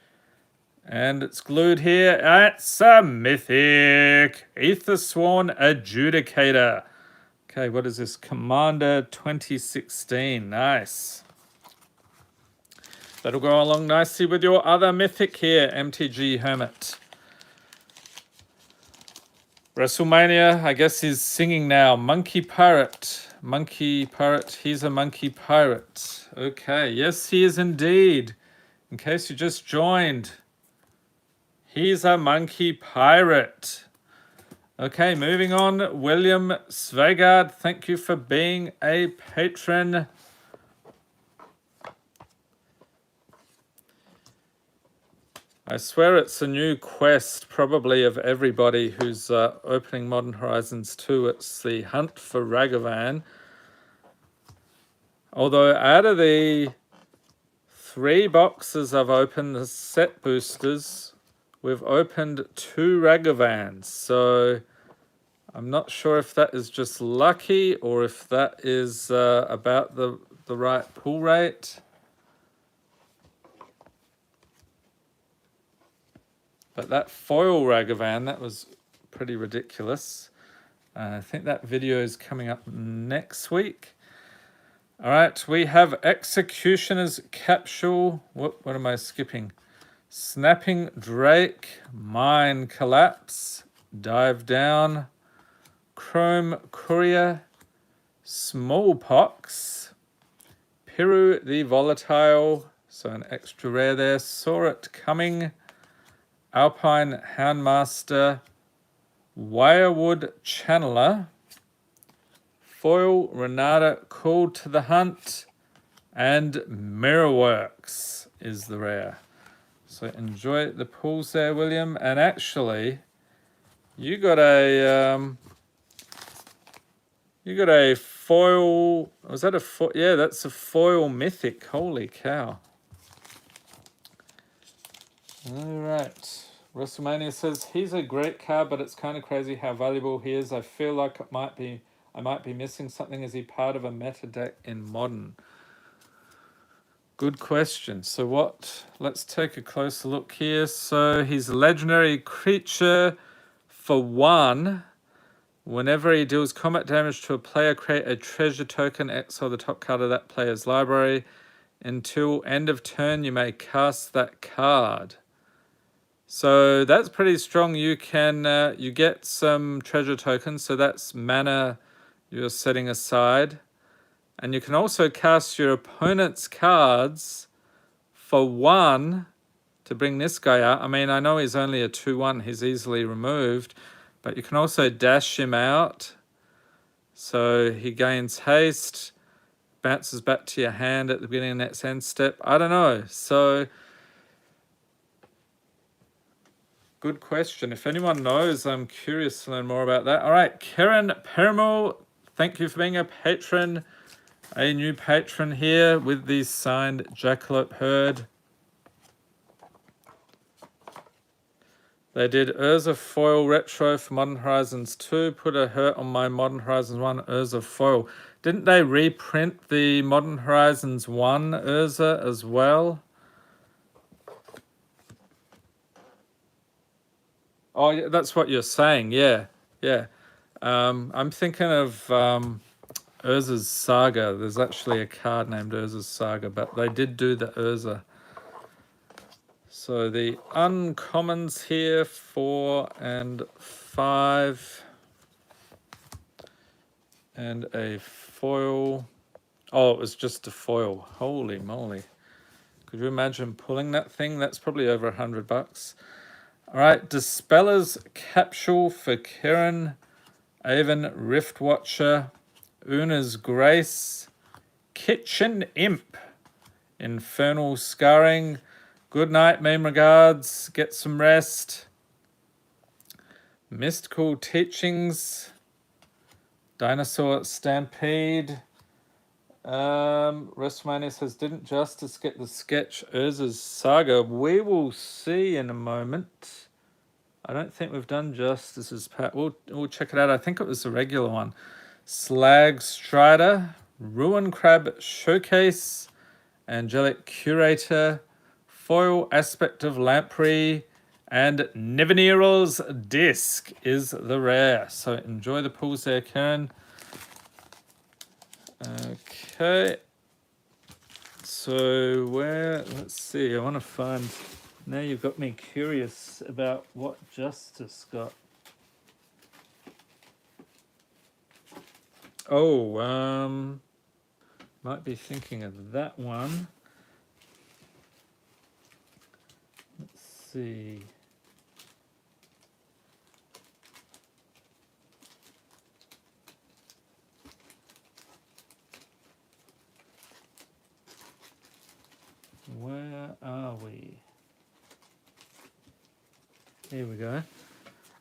And it's glued here. It's a Mythic. Aethersworn Adjudicator. Okay, what is this? Commander 2016. Nice. That'll go along nicely with your other Mythic here, MTG Hermit. WrestleMania, I guess he's singing now. Monkey Pirate. Monkey Pirate, he's a Monkey Pirate. Okay, yes, he is indeed. In case you just joined, he's a Monkey Pirate. Okay, moving on. William Svegard, thank you for being a patron. I swear it's a new quest, probably of everybody who's opening Modern Horizons 2. It's the hunt for Ragavan. Although out of the 3 boxes I've opened, the set boosters, we've opened 2 Ragavans. So I'm not sure if that is just lucky or if that is about the right pull rate. But that foil Ragavan, that was pretty ridiculous. I think that video is coming up next week. All right, we have Executioner's Capsule. What am I skipping? Snapping Drake, Mine Collapse, Dive Down, Chrome Courier, Smallpox, Piru the Volatile, so an extra rare there, Saw It Coming, Alpine Houndmaster, Wirewood Channeler, Foil Renata Called to the Hunt, and Mirrorworks is the rare. So enjoy the pulls there, William. And actually, you got a foil. Was that a foil? Yeah, that's a foil mythic. Holy cow! All right. WrestleMania says he's a great card, but it's kind of crazy how valuable he is. I feel like I might be missing something. Is he part of a meta deck in Modern? Good question. So what? Let's take a closer look here. So he's a legendary creature for 1. Whenever he deals combat damage to a player, create a treasure token, exile the top card of that player's library. Until end of turn, you may cast that card. So that's pretty strong. You can you get some treasure tokens, so that's mana you're setting aside. And you can also cast your opponent's cards for 1 to bring this guy out. I mean, I know he's only a 2/1, he's easily removed, but you can also dash him out. So he gains haste, bounces back to your hand at the beginning of next end step. I don't know. So good question. If anyone knows, I'm curious to learn more about that. All right, Karen Permo, thank you for being a patron. A new patron here with the signed Jackalope Herd. They did Urza Foil Retro for Modern Horizons 2. Put a hurt on my Modern Horizons 1 Urza Foil. Didn't they reprint the Modern Horizons 1 Urza as well? Oh, yeah, that's what you're saying. Yeah, yeah. I'm thinking of Urza's Saga. There's actually a card named Urza's Saga, but they did do the Urza. So the uncommons here, 4 and 5. And a foil. Oh, it was just a foil. Holy moly. Could you imagine pulling that thing? That's probably over $100. All right, Dispeller's Capsule for Kieran. Avon Riftwatcher. Una's Grace. Kitchen Imp. Infernal Scarring. Good night, mean regards. Get some rest. Mystical Teachings. Dinosaur Stampede. WrestleMania says, didn't Justice get the sketch Urza's Saga? We will see in a moment. I don't think we've done Justice's pack. We'll check it out. I think it was the regular one. Slag Strider, Ruin Crab Showcase, Angelic Curator, Foil Aspect of Lamprey, and Neviniral's Disc is the rare. So enjoy the pulls there, Karen. Okay. So let's see, I want to find, now you've got me curious about what Justice got. Oh, might be thinking of that one. Let's see. Where are we? Here we go.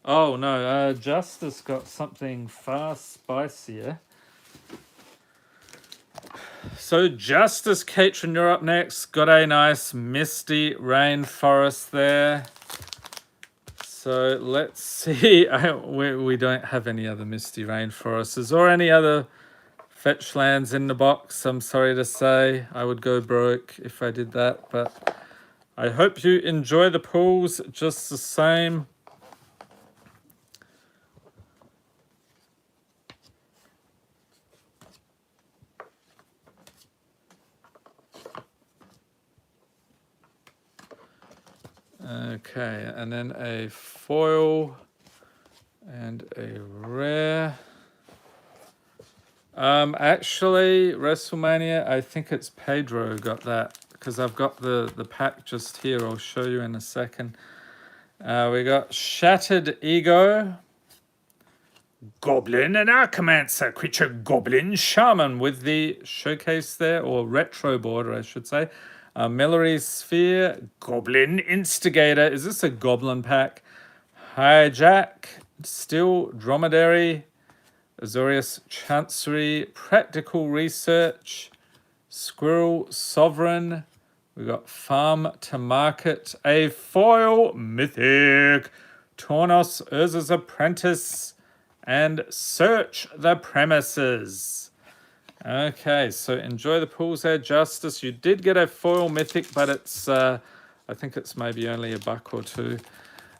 Oh no, Justice got something far spicier. So Justice, Catron, you're up next. Got a nice misty rainforest there. So let's see. We don't have any other misty rainforests or any other fetch lands in the box. I'm sorry to say. I would go broke if I did that, but I hope you enjoy the pulls just the same. Okay, and then a foil and a rare. Actually, WrestleMania, I think it's Pedro got that because I've got the pack just here. I'll show you in a second. We got Shattered Ego, Goblin and Archimancer, Creature Goblin Shaman with the showcase there, or retro border, I should say. Mellory Sphere, Goblin Instigator. Is this a Goblin pack? Hijack, Still Dromedary, Azorius Chancery, Practical Research, Squirrel Sovereign. We got Farm to Market, a foil Mythic, Tornos Urza's Apprentice, and Search the Premises. Okay, so enjoy the pools there, Justice. You did get a foil Mythic, but it's I think it's maybe only $1 or $2.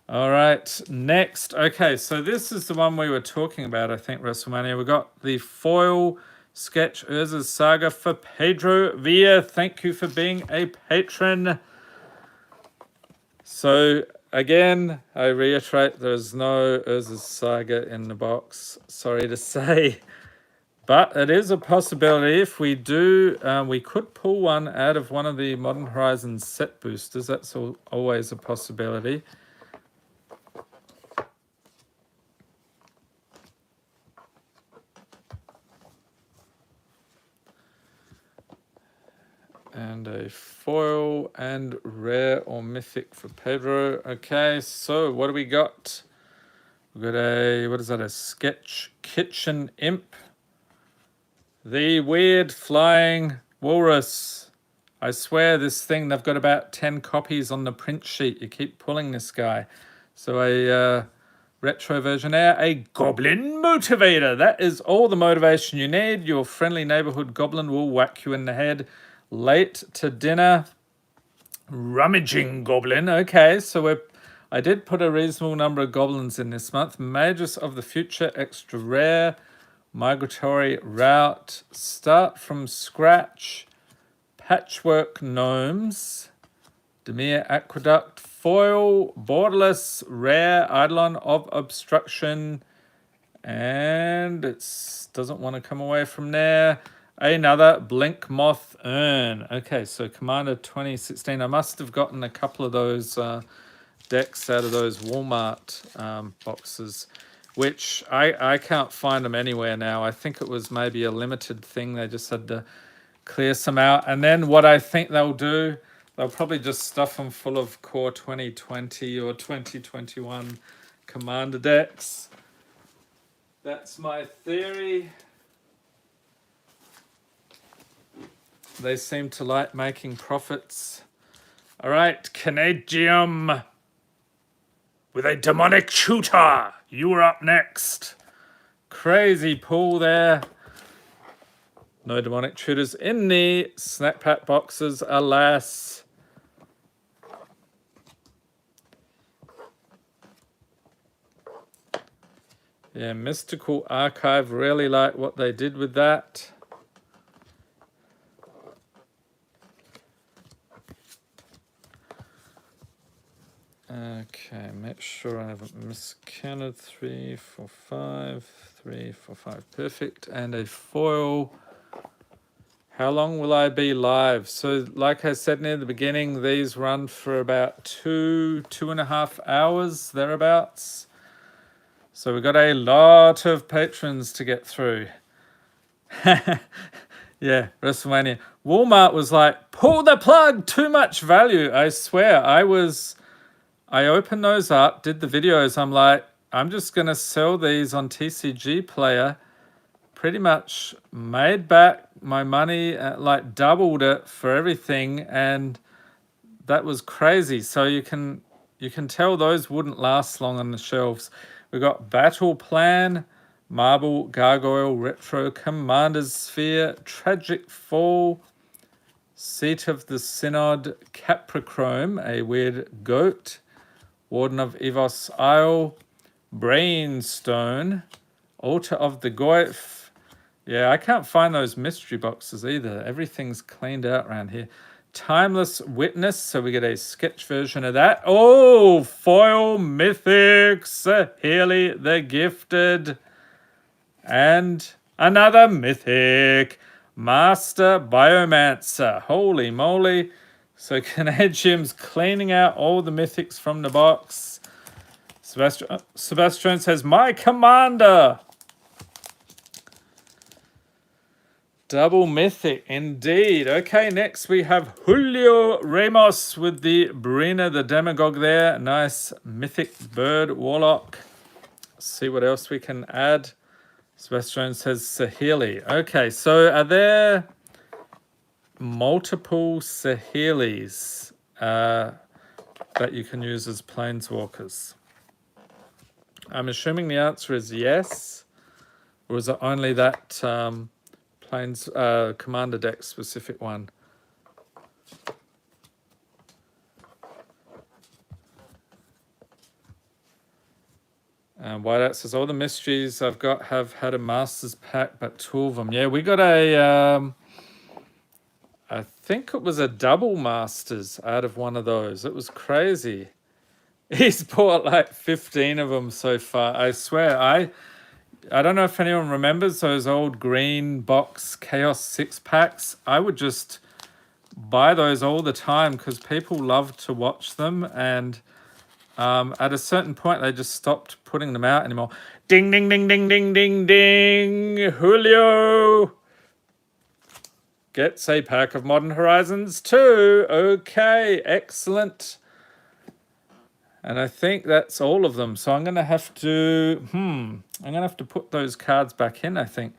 All right, next. Okay, so this is the one we were talking about, I think, WrestleMania. We got the foil sketch Urza's Saga for Pedro Villa. Thank you for being a patron. So again, I reiterate, there's no Urza's Saga in the box. Sorry to say. But it is a possibility. If we do, we could pull one out of one of the Modern Horizons set boosters. That's always a possibility. And a foil and rare or mythic for Pedro. Okay, so what do we got? We've got a, what is that, a sketch kitchen imp. The weird flying walrus. I swear this thing, they've got about 10 copies on the print sheet. You keep pulling this guy. So a retro version there. A goblin motivator. That is all the motivation you need. Your friendly neighborhood goblin will whack you in the head late to dinner. Rummaging goblin. Okay, so I did put a reasonable number of goblins in this month. Magus of the Future, extra rare. Migratory Route. Start from scratch. Patchwork Gnomes. Demir Aqueduct. Foil. Borderless. Rare. Eidolon of Obstruction. And it doesn't want to come away from there. Another Blink Moth Urn. Okay, so Commander 2016. I must have gotten a couple of those decks out of those Walmart boxes, which I can't find them anywhere now. I think it was maybe a limited thing. They just had to clear some out. And then what I think they'll do, they'll probably just stuff them full of Core 2020 or 2021 Commander decks. That's my theory. They seem to like making profits. All right, Canadium with a demonic shooter. You were up next. Crazy pull there. No demonic shooters in the SnapPak boxes, alas. Yeah, Mystical Archive, really like what they did with that. Okay, make sure I haven't miscounted. 3, 4, 5, 3, 4, 5, perfect. And a foil. How long will I be live? So like I said near the beginning, these run for about 2.5 hours, thereabouts. So we've got a lot of patrons to get through. Yeah, WrestleMania. Walmart was like, pull the plug, too much value. I swear, I opened those up, did the videos. I'm like, I'm just going to sell these on TCG Player. Pretty much made back my money, like doubled it for everything. And that was crazy. So you can tell those wouldn't last long on the shelves. We got Battle Plan, Marble Gargoyle, Retro Commander's Sphere, Tragic Fall, Seat of the Synod, Caprichrome, a weird goat, Warden of Evos Isle, Brainstone, Altar of the Goyf. Yeah, I can't find those mystery boxes either. Everything's cleaned out around here. Timeless Witness, so we get a sketch version of that. Oh, foil Mythics, Healy the Gifted, and another Mythic, Master Biomancer. Holy moly. So Canadium's cleaning out all the Mythics from the box. Sebastian says, my Commander. Double Mythic, indeed. Okay, next we have Julio Ramos with the Brina the Demagogue there. Nice Mythic Bird Warlock. See what else we can add. Sebastian says Sahili. Okay, so are there multiple Sahilis that you can use as Planeswalkers? I'm assuming the answer is yes. Or is it only that Commander deck specific one? Whiteout says, all the mysteries I've got have had a Masters pack, but 2 of them. Yeah, we got a, I think it was a double Masters out of one of those. It was crazy. He's bought like 15 of them so far. I swear, I don't know if anyone remembers those old green box Chaos 6-packs. I would just buy those all the time because people loved to watch them. And at a certain point, they just stopped putting them out anymore. Ding, ding, ding, ding, ding, ding, ding. Julio gets a pack of Modern Horizons too. Okay, excellent. And I think that's all of them. So I'm going to have to, I'm going to have to put those cards back in, I think.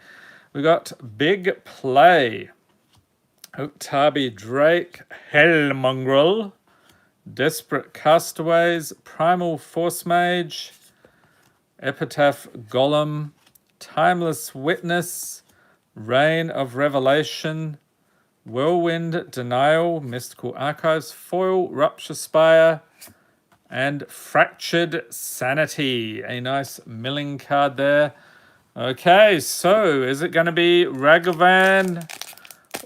We got Big Play, Uktabi Drake, Hellmongrel, Desperate Castaways, Primal Force Mage, Epitaph Golem, Timeless Witness, Reign of Revelation, Whirlwind Denial, Mystical Archives, Foil Rupture Spire, and Fractured Sanity. A nice milling card there. Okay, so is it going to be Ragavan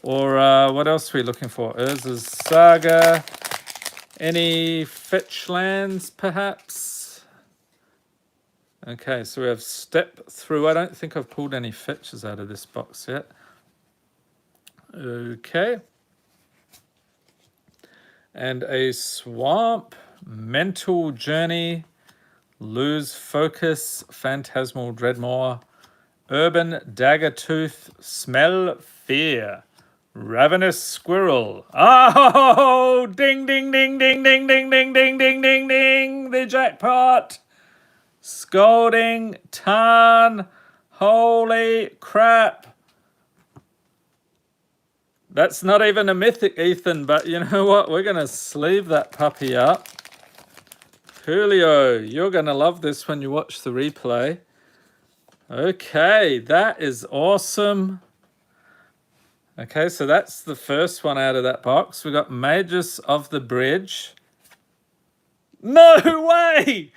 or what else are we looking for? Urza's Saga. Any fetch lands, perhaps? Okay, so we have Step Through. I don't think I've pulled any fetches out of this box yet. Okay. And a Swamp, Mental Journey, Lose Focus, Phantasmal Dreadmaw, Urban Daggertooth, Smell Fear, Ravenous Squirrel. Oh, ding, ding, ding, ding, ding, ding, ding, ding, ding, ding, ding, the jackpot. Scolding Tarn. Holy crap. That's not even a mythic, Ethan, but you know what? We're going to sleeve that puppy up. Julio, you're going to love this when you watch the replay. Okay, that is awesome. Okay, so that's the first one out of that box. We got Magus of the Bridge. No way!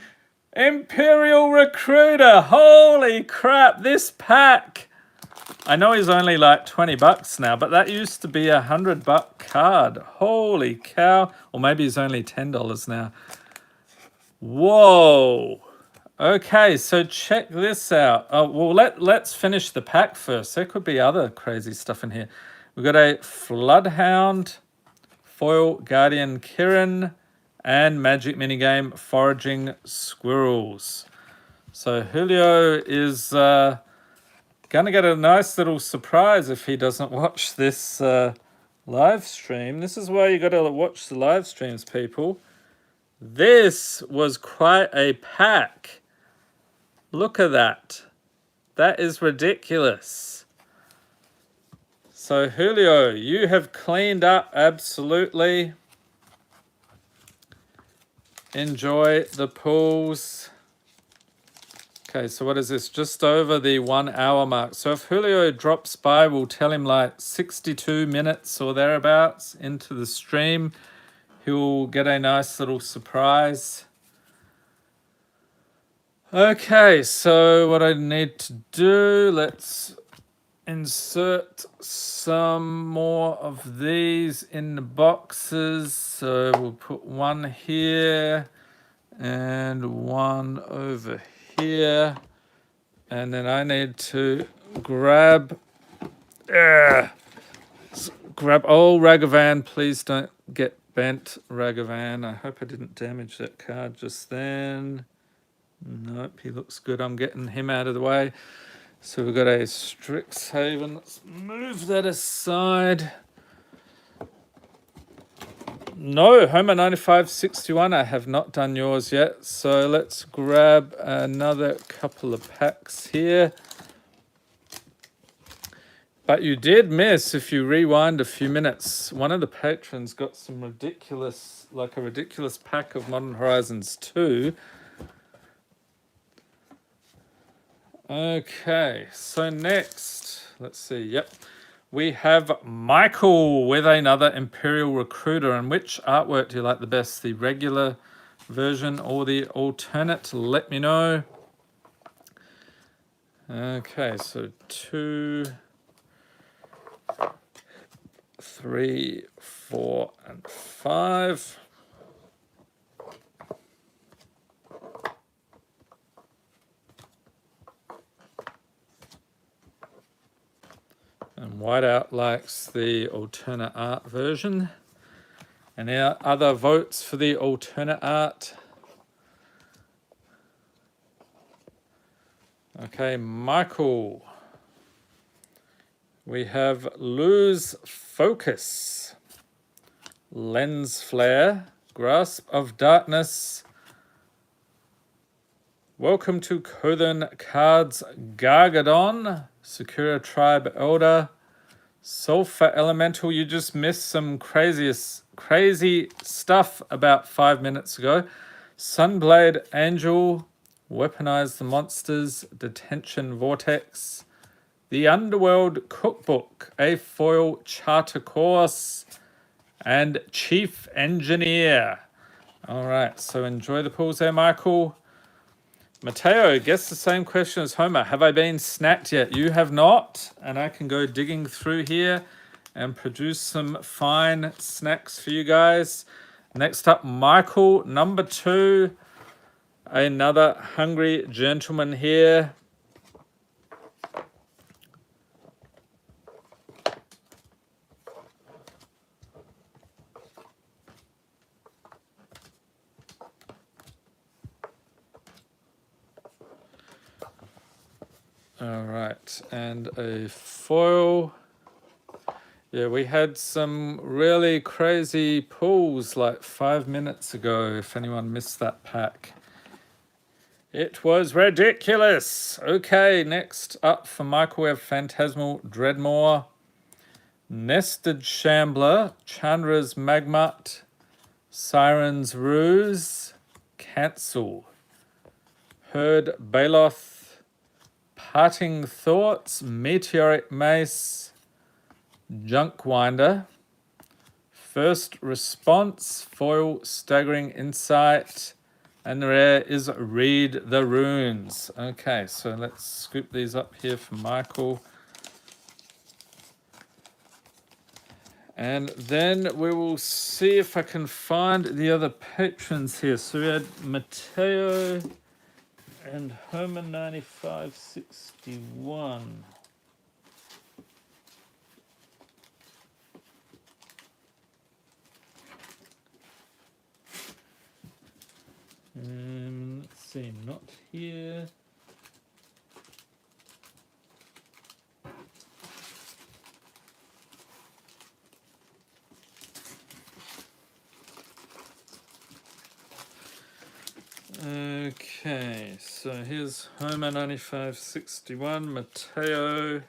Imperial Recruiter. Holy crap, this pack. I know he's only like 20 bucks now, but that used to be $100 card. Holy cow. Or maybe he's only $10 now. Whoa. Okay, so check this out. Well, let's finish the pack first. There could be other crazy stuff in here. We've got a Floodhound, Foil Guardian Kirin, and Magic Minigame Foraging Squirrels. So Julio is going to get a nice little surprise if he doesn't watch this live stream. This is why you got to watch the live streams, people. This was quite a pack. Look at that. That is ridiculous. So Julio, you have cleaned up absolutely. Enjoy the pools. Okay, so what is this? Just over the 1 hour mark. So if Julio drops by, we'll tell him like 62 minutes or thereabouts into the stream. He'll get a nice little surprise. Okay, so what I need to do, let's insert some more of these in the boxes. So we'll put one here and one over here. And then I need to grab oh, Ragavan, please don't get bent, Ragavan. I hope I didn't damage that card just then. Nope, he looks good. I'm getting him out of the way. So we've got a Strixhaven. Let's move that aside. No, Homer 9561. I have not done yours yet. So let's grab another couple of packs here. But you did miss, if you rewind a few minutes, one of the patrons got some ridiculous, like a ridiculous pack of Modern Horizons 2. Okay, so next, let's see, yep. We have Michael with another Imperial Recruiter. And which artwork do you like the best? The regular version or the alternate? Let me know. Okay, so 2, 3, 4, and 5. And Whiteout likes the alternate art version. Any other votes for the alternate art? Okay, Michael. We have Lose Focus, Lens Flare, Grasp of Darkness. Welcome to Kothan Cards Gargadon, Sakura Tribe Elder. Sulfur Elemental, you just missed some crazy stuff about 5 minutes ago. Sunblade Angel, Weaponize the Monsters, Detention Vortex, The Underworld Cookbook, a foil charter course, and Chief Engineer. All right, so enjoy the pulls there, Michael. Mateo, guess the same question as Homer. Have I been snacked yet? You have not, and I can go digging through here and produce some fine snacks for you guys. Next up, Michael, number 2. Another hungry gentleman here. All right, and a foil. Yeah, we had some really crazy pulls like 5 minutes ago, if anyone missed that pack. It was ridiculous. Okay, next up for Michael, we have Phantasmal Dreadmore, Nested Shambler, Chandra's Magmut, Siren's Ruse, Cancel, Herd Baloth, Parting Thoughts, Meteoric Mace, Junkwinder, First Response, Foil Staggering Insight, and the rare is Read the Runes. Okay, so let's scoop these up here for Michael. And then we will see if I can find the other patrons here. So we had Mateo and Homer 9561. Let's see, not here. Okay, so here's Homer 9561, Mateo.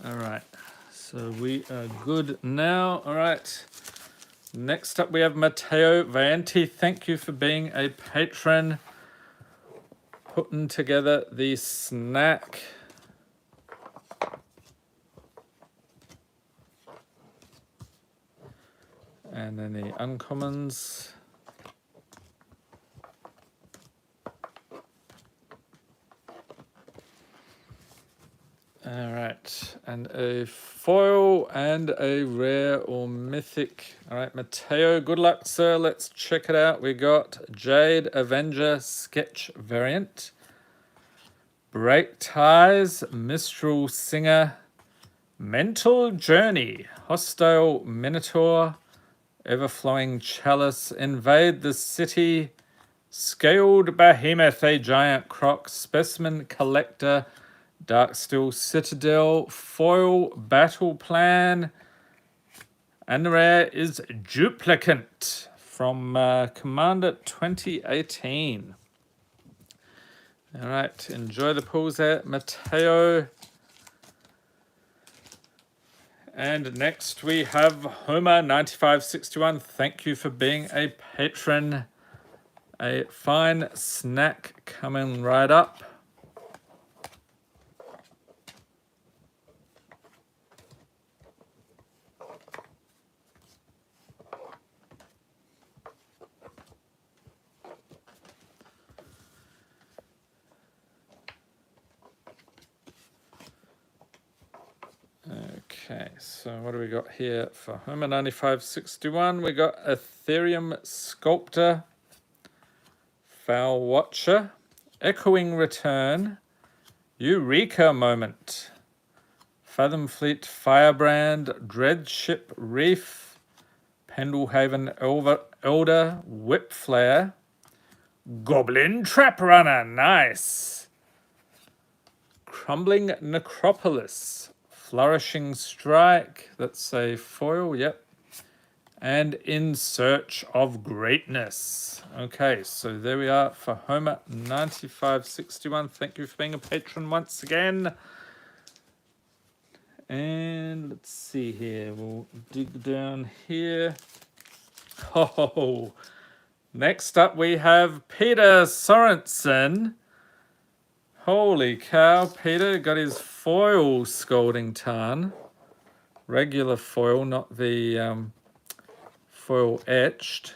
All right, so we are good now. All right, next up we have Mateo Vanti. Thank you for being a patron, putting together the snack. And then the uncommons. All right, and a foil and a rare or mythic. All right, Mateo, good luck, sir. Let's check it out. We got Jade Avenger Sketch Variant, Break Ties, Mistral Singer, Mental Journey, Hostile Minotaur, Everflowing Chalice, Invade the City, Scaled Behemoth, a Giant Croc, Specimen Collector, Darksteel Citadel, Foil Battle Plan, and the rare is Duplicant from Commander 2018. All right, enjoy the pulls there, Mateo. And next we have Homer 9561. Thank you for being a patron. A fine snack coming right up. Okay, so what do we got here for Homer 9561? We got Ethereum Sculptor, Foul Watcher, Echoing Return, Eureka Moment, Fathom Fleet Firebrand, Dreadship Reef, Pendlehaven Elder, Whip Flare, Goblin Trap Runner, nice, Crumbling Necropolis, Flourishing Strike, that's a foil, yep. And In Search of Greatness. Okay, so there we are for Homer 9561. Thank you for being a patron once again. And let's see here. We'll dig down here. Oh, next up we have Peter Sorensen. Holy cow, Peter got his foil Scalding Tarn. Regular foil, not the foil etched.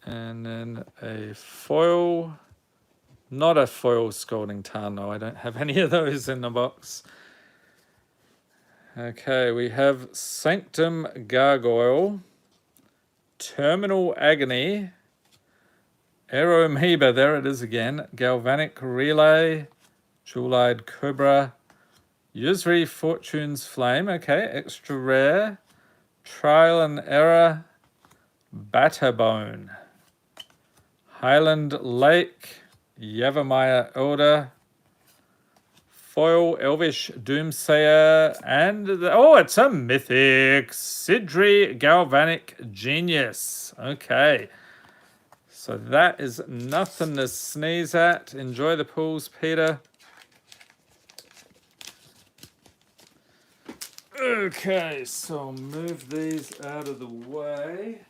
And then a foil, not a foil Scalding Tarn, no, I don't have any of those in the box. Okay, we have Sanctum Gargoyle, Terminal Agony, Aeromoeba, there it is again, Galvanic Relay, Jewel-Eyed Cobra, Yuzri Fortune's Flame, okay, extra rare, Trial and Error, Batterbone, Highland Lake, Yavimaya Elder, Foil Elvish Doomsayer, and it's a Mythic Sidri Galvanic Genius. Okay, so that is nothing to sneeze at. Enjoy the pools, Peter. Okay, so I'll move these out of the way.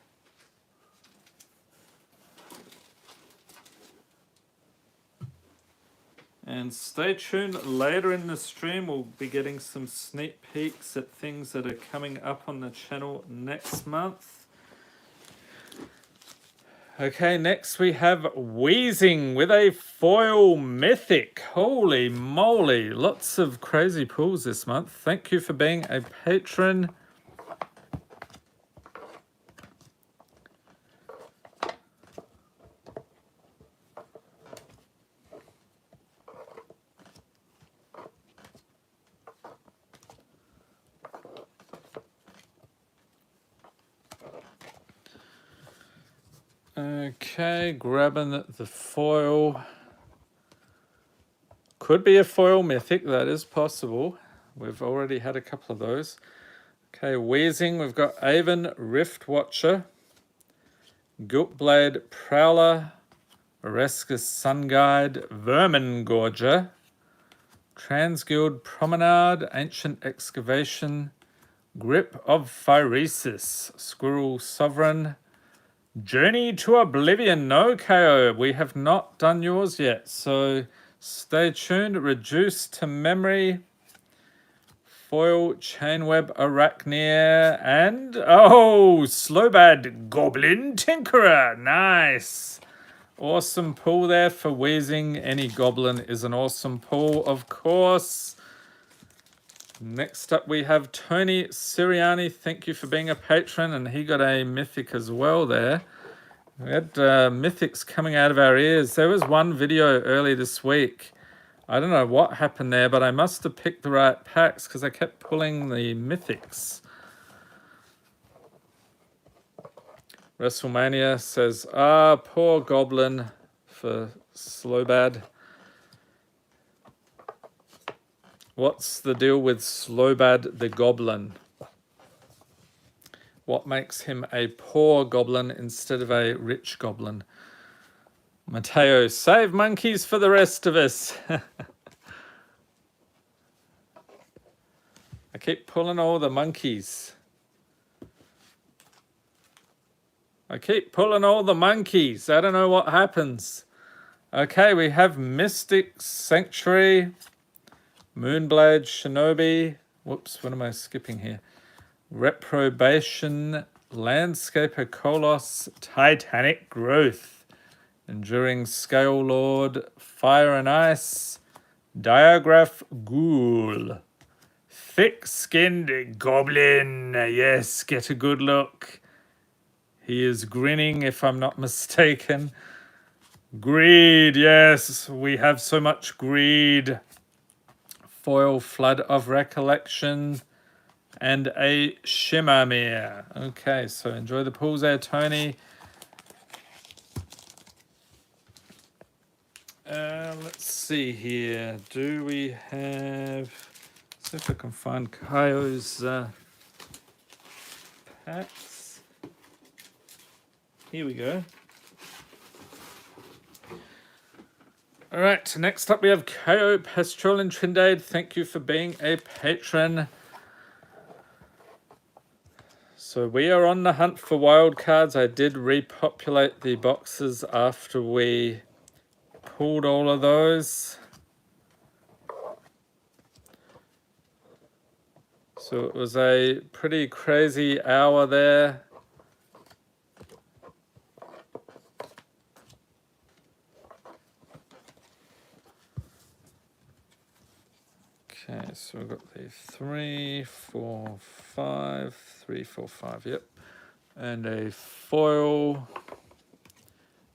And stay tuned, later in the stream we'll be getting some sneak peeks at things that are coming up on the channel next month. Okay, next we have Wheezing with a foil Mythic. Holy moly, lots of crazy pulls this month. Thank you for being a patron. Okay, grabbing the foil. Could be a foil Mythic, that is possible. We've already had a couple of those. Okay, Wheezing, we've got Avon Rift Watcher, Giltblade Prowler, Orescus Sun Guide, Vermin Gorger, Transguild Promenade, Ancient Excavation, Grip of Phyresis, Squirrel Sovereign, Journey to Oblivion, no KO. We have not done yours yet, so stay tuned. Reduce to Memory, Foil Chainweb Arachnia, and Slowbad Goblin Tinkerer. Nice. Awesome pull there for Wheezing. Any goblin is an awesome pull, of course. Next up we have Tony Siriani. Thank you for being a patron, and he got a Mythic as well there. We had Mythics coming out of our ears. There was one video early this week. I don't know what happened there, but I must have picked the right packs because I kept pulling the Mythics. WrestleMania says, poor goblin for Slowbad. What's the deal with Slowbad the Goblin? What makes him a poor goblin instead of a rich goblin? Mateo, save monkeys for the rest of us. I keep pulling all the monkeys. I keep pulling all the monkeys. I don't know what happens. Okay, we have Mystic Sanctuary, Moonblade Shinobi. Whoops, what am I skipping here? Reprobation, Landscaper Kolos, Titanic Growth, Enduring Scale Lord, Fire and Ice, Diagraph Ghoul, Thick-Skinned Goblin. Yes, get a good look. He is grinning, if I'm not mistaken. Greed, yes, we have so much greed. Foil Flood of Recollection, and a Shimmermere. Okay, so enjoy the pulls there, Tony. Let's see here. Do we have... See if I can find Kaio's packs. Here we go. All right, next up we have Kaio, Pastrol, and Trindade. Thank you for being a patron. So we are on the hunt for wildcards. I did repopulate the boxes after we pulled all of those. So it was a pretty crazy hour there. Okay, so we've got the 3, 4, 5, 3, 4, 5, yep. And a foil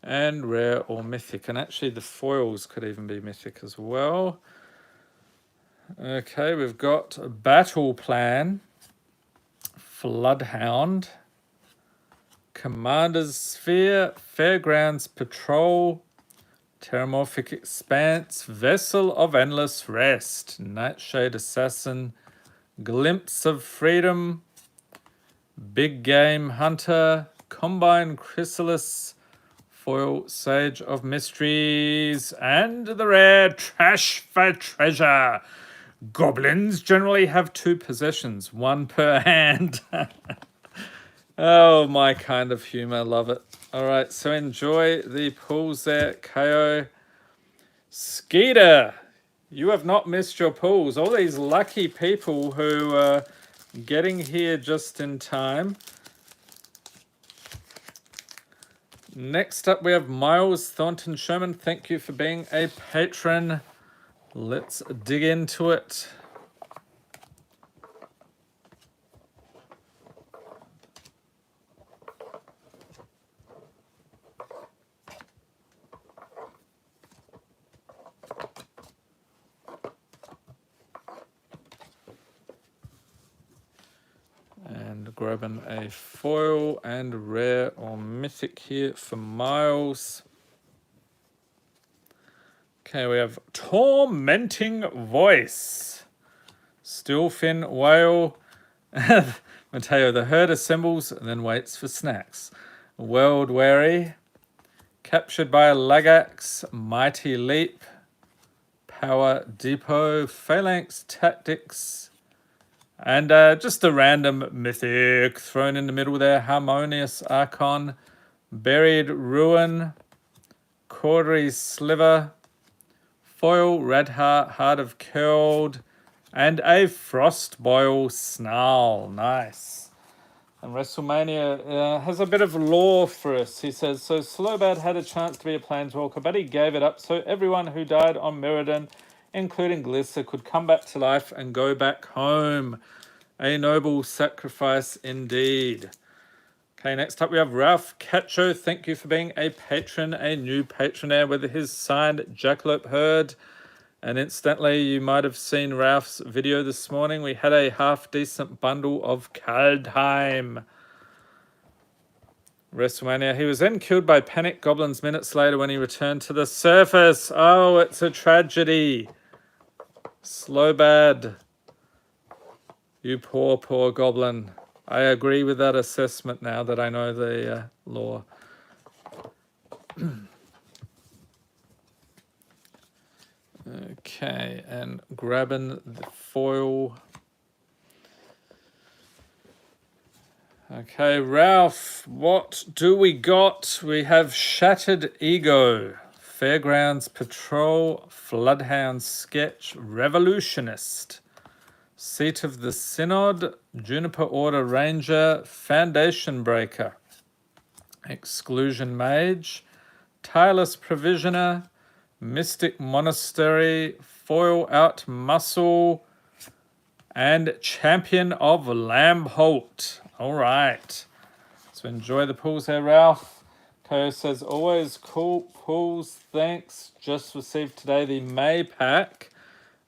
and rare or mythic. And actually the foils could even be mythic as well. Okay, we've got a Battle Plan, Floodhound, Commander's Sphere, Fairgrounds Patrol, Terramorphic Expanse, Vessel of Endless Rest, Nightshade Assassin, Glimpse of Freedom, Big Game Hunter, Combine Chrysalis, Foil Sage of Mysteries, and the rare Trash for Treasure. Goblins generally have 2 possessions, 1 per hand. Oh, my kind of humor, love it. All right, so enjoy the pulls there, Kaio. Skeeter, you have not missed your pulls. All these lucky people who are getting here just in time. Next up, we have Miles Thornton Sherman. Thank you for being a patron. Let's dig into it. And grabbing a foil and rare or mythic here for Miles. Okay, we have Tormenting Voice, Steelfin Whale, Mateo the Herd assembles and then waits for snacks. World Weary, Captured by a Lagax, Mighty Leap, Power Depot, Phalanx Tactics, and just a random mythic thrown in the middle there. Harmonious Archon, Buried Ruin, Caudery's Sliver, Foil Redheart, Heart of Curled, and a Frostboil Snarl. Nice. And WrestleMania has a bit of lore for us. He says, so Slowbad had a chance to be a Planeswalker, but he gave it up so everyone who died on Mirrodin, including Glissa, could come back to life and go back home. A noble sacrifice indeed. Okay, next up we have Ralph Cacho. Thank you for being a patron, a new patronaire with his signed Jackalope Herd. And incidentally, you might have seen Ralph's video this morning. We had a half-decent bundle of Kaldheim. WrestleMania. He was then killed by panic goblins minutes later when he returned to the surface. Oh, it's a tragedy. Slowbad. You poor, poor goblin. I agree with that assessment now that I know the lore. Okay, and grabbing the foil. Okay, Ralph, what do we got? We have Shattered Ego, Fairgrounds Patrol, Floodhound Sketch, Revolutionist, Seat of the Synod, Juniper Order Ranger, Foundation Breaker, Exclusion Mage, Tireless Provisioner, Mystic Monastery, Foil Out Muscle, and Champion of Lambholt. All right. So enjoy the pulls there, Ralph. Ko says, always cool pulls. Thanks. Just received today the May pack.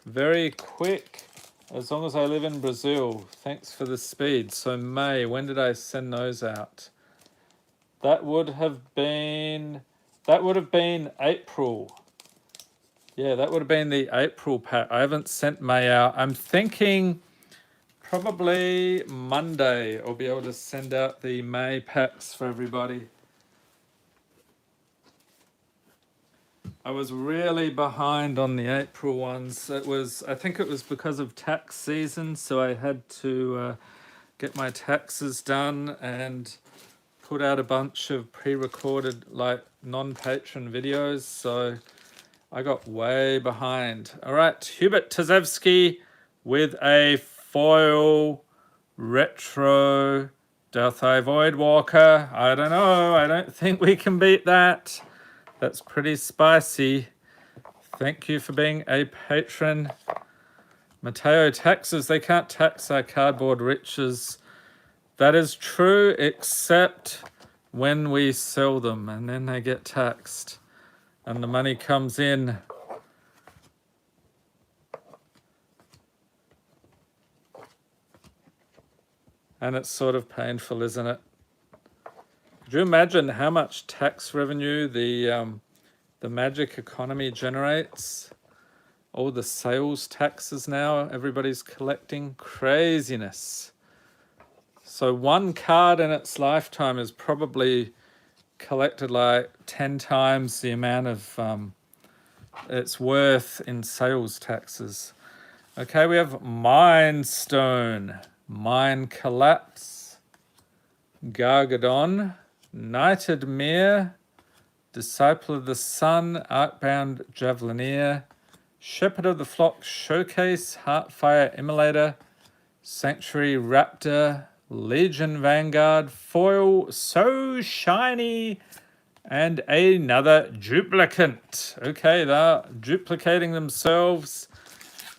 Very quick. As long as I live in Brazil. Thanks for the speed. So May, when did I send those out? That would have been April. Yeah, that would have been the April pack. I haven't sent May out. I'm thinking probably Monday I'll be able to send out the May packs for everybody. I was really behind on the April ones. I think it was because of tax season, so I had to get my taxes done and put out a bunch of pre-recorded, like, non-patron videos, so I got way behind. All right, Hubert Tazewski with a foil retro Death-Eye Voidwalker. I don't know. I don't think we can beat that. That's pretty spicy. Thank you for being a patron. Mateo, taxes. They can't tax our cardboard riches. That is true, except when we sell them, and then they get taxed. And the money comes in. And it's sort of painful, isn't it? Could you imagine how much tax revenue the magic economy generates? All the sales taxes now everybody's collecting. Craziness. So one card in its lifetime is probably collected like 10 times the amount of its worth in sales taxes. Okay, we have Mind Stone, Mind Collapse, Gargadon, Knighted Mere, Disciple of the Sun, Arcbound Javelineer, Shepherd of the Flock Showcase, Heartfire Immolator, Sanctuary Raptor, Legion Vanguard, Foil So Shiny, and another duplicate. Okay, they're duplicating themselves.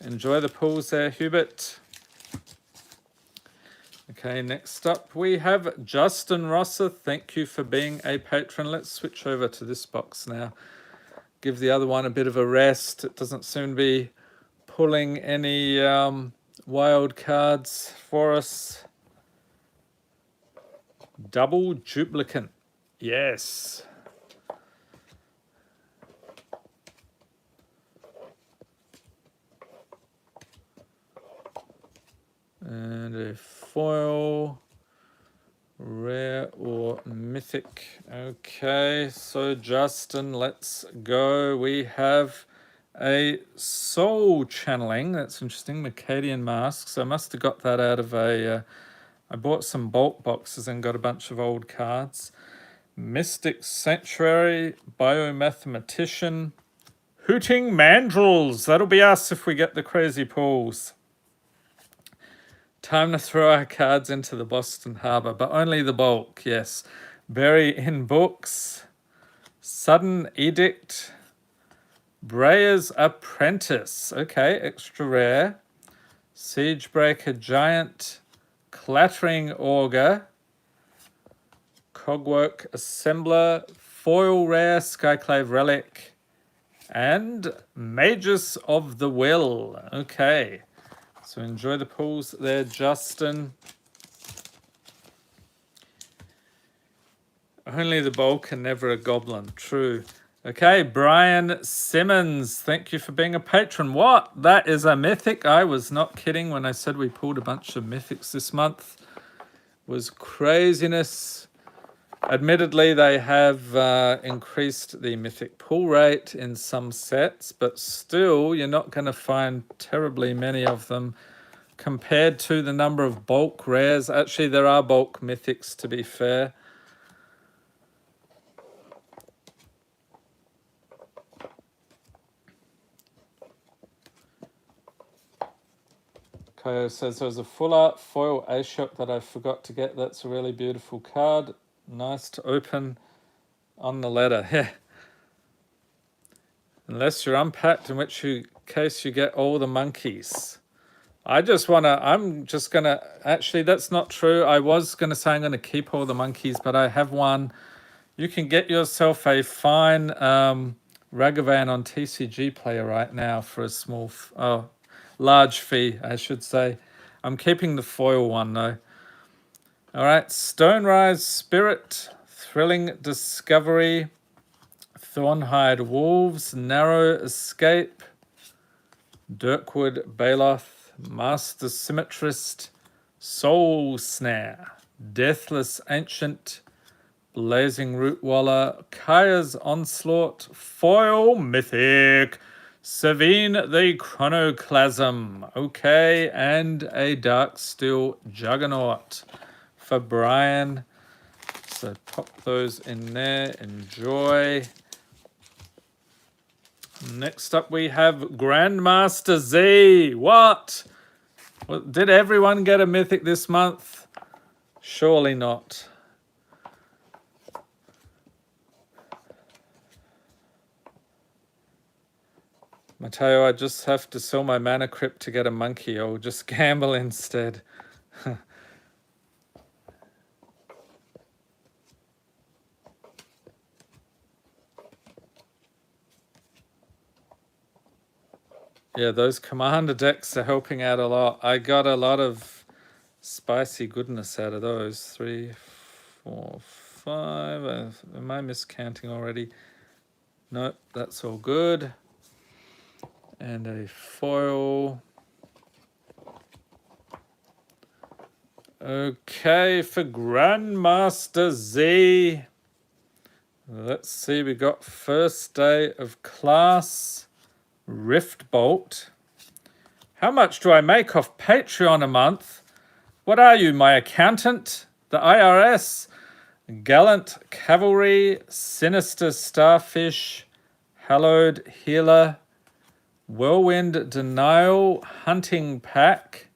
Enjoy the pulls there, Hubert. Okay, next up we have Justin Rosser. Thank you for being a patron. Let's switch over to this box now. Give the other one a bit of a rest. It doesn't seem to be pulling any wild cards for us. Double duplicate. Yes. And a foil, rare or mythic. Okay, so Justin, let's go. We have a soul channeling. That's interesting. Mercadian masks. I must have got that out of a... I bought some bulk boxes and got a bunch of old cards. Mystic Sanctuary, Biomathematician, Hooting Mandrills. That'll be us if we get the crazy pulls. Time to throw our cards into the Boston Harbor, but only the bulk, yes. Bury in Books, Sudden Edict, Breyer's Apprentice. Okay, extra rare. Siegebreaker Giant, Clattering Augur, Cogwork Assembler, Foil Rare, Skyclave Relic, and Magus of the Will. Okay, so enjoy the pulls there, Justin. Only the bulk and never a goblin. True. Okay, Brian Simmons, thank you for being a patron. What? That is a mythic? I was not kidding when I said we pulled a bunch of mythics this month. It was craziness. Admittedly, they have increased the mythic pull rate in some sets, but still, you're not going to find terribly many of them compared to the number of bulk rares. Actually, there are bulk mythics, to be fair. Kyo says there was a full art foil A-Shock that I forgot to get. That's a really beautiful card. Nice to open on the letter. Yeah. Unless you're unpacked, in which case you get all the monkeys. I'm just gonna, actually that's not true. I was gonna say I'm gonna keep all the monkeys, but I have one. You can get yourself a fine Ragavan on TCG Player right now for a small, large fee, I should say. I'm keeping the foil one though. All right, Stonerise Spirit, Thrilling Discovery, Thornhide Wolves, Narrow Escape, Dirkwood Baloth, Master Symmetrist, Soul Snare, Deathless Ancient, Blazing Rootwaller, Kaya's Onslaught, Foil Mythic, Savine the Chronoclasm, okay, and a Darksteel Juggernaut for Brian. So pop those in there, enjoy. Next up we have Grandmaster Z. What? Well, did everyone get a Mythic this month? Surely not. Mateo, I just have to sell my mana crypt to get a monkey. I'll just gamble instead. Yeah, those commander decks are helping out a lot. I got a lot of spicy goodness out of those. 3, 4, 5. Am I miscounting already? Nope, that's all good. And a foil. Okay, for Grandmaster Z. Let's see, we got first day of class. Rift Bolt. How much do I make off Patreon a month? What are you, my accountant? The IRS? Gallant Cavalry, Sinister Starfish, Hallowed Healer, Whirlwind Denial, Hunting Pack,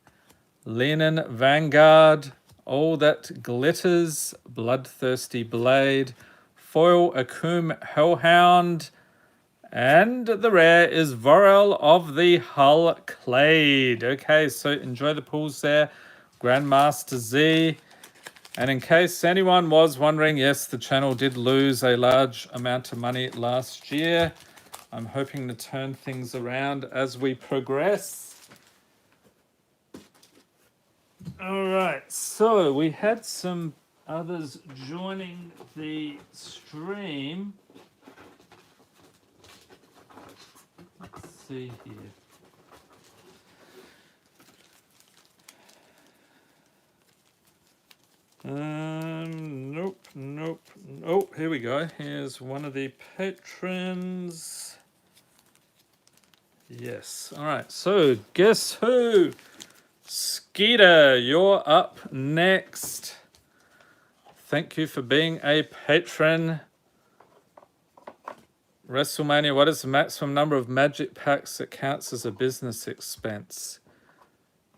Lenin Vanguard, All That Glitters, Bloodthirsty Blade, Foil Akum Hellhound, and the rare is Vorel of the Hull Clade. Okay, so enjoy the pools there. Grandmaster Z. And in case anyone was wondering, yes, the channel did lose a large amount of money last year. I'm hoping to turn things around as we progress. All right, so we had some others joining the stream. Let's see here. Nope. Oh, here we go. Here's one of the patrons. Yes. All right. So, guess who? Skeeter, you're up next. Thank you for being a patron. WrestleMania, what is the maximum number of magic packs that counts as a business expense?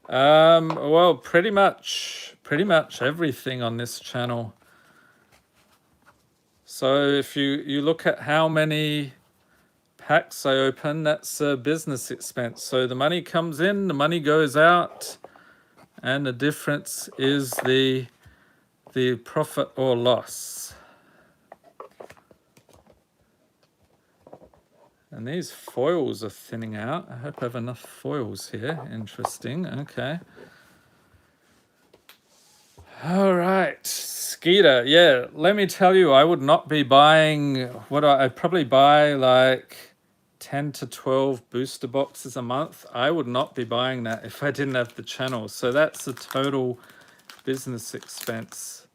Well, pretty much everything on this channel. So if you look at how many packs I open, that's a business expense. So the money comes in, the money goes out, and the difference is the profit or loss. And these foils are thinning out. I hope I have enough foils here. Interesting. Okay. All right. Skeeter. Yeah, let me tell you, I would not be buying... I'd probably buy like 10 to 12 booster boxes a month. I would not be buying that if I didn't have the channel. So that's the total business expense.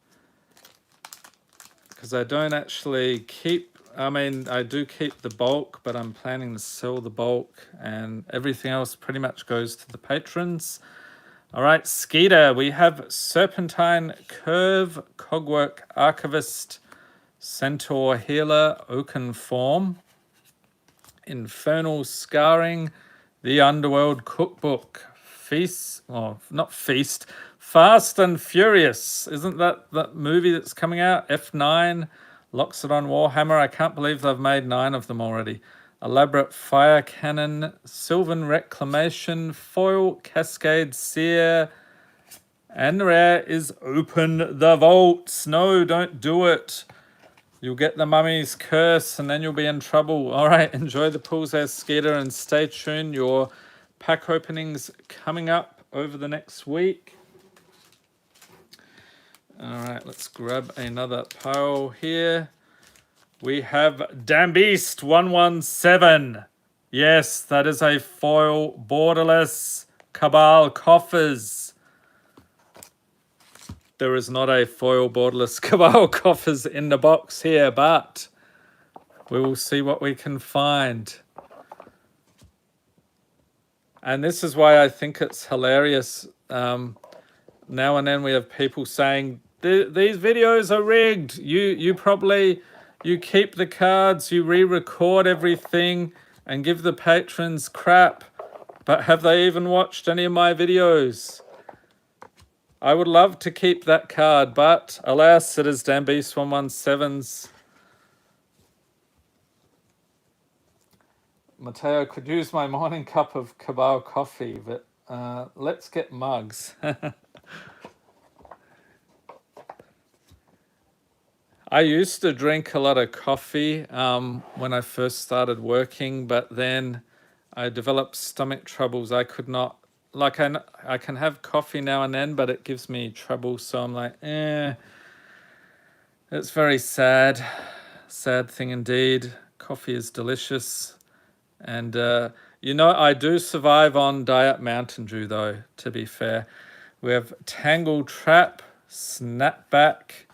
Because I don't actually keep... I do keep the bulk, but I'm planning to sell the bulk, and everything else pretty much goes to the patrons. All right, Skeeter, we have Serpentine Curve, Cogwork Archivist, Centaur Healer, Oaken Form, Infernal Scarring, The Underworld Cookbook, Fast and Furious. Isn't that movie that's coming out? F9. Loxodon Warhammer, I can't believe they've made 9 of them already. Elaborate Fire Cannon, Sylvan Reclamation, Foil Cascade Seer, and the rare is Open the Vaults. No, don't do it. You'll get the Mummy's Curse and then you'll be in trouble. All right, enjoy the pools there, Skeeter, and stay tuned. Your pack openings coming up over the next week. All right, let's grab another pile here. We have Dambeast 117. Yes, that is a foil borderless Cabal Coffers. There is not a foil borderless Cabal Coffers in the box here, but we will see what we can find. And this is why I think it's hilarious. Now and then we have people saying, these videos are rigged. You keep the cards, you re-record everything and give the patrons crap. But have they even watched any of my videos? I would love to keep that card, but alas, it is Dambeast 117's. Mateo could use my morning cup of Cabal coffee, but let's get mugs. I used to drink a lot of coffee when I first started working, but then I developed stomach troubles. I could not, like I can have coffee now and then, but it gives me trouble. So I'm like, it's very sad. Sad thing indeed. Coffee is delicious. And, you know, I do survive on Diet Mountain Dew, though, to be fair. We have Tangle Trap, SnapPak,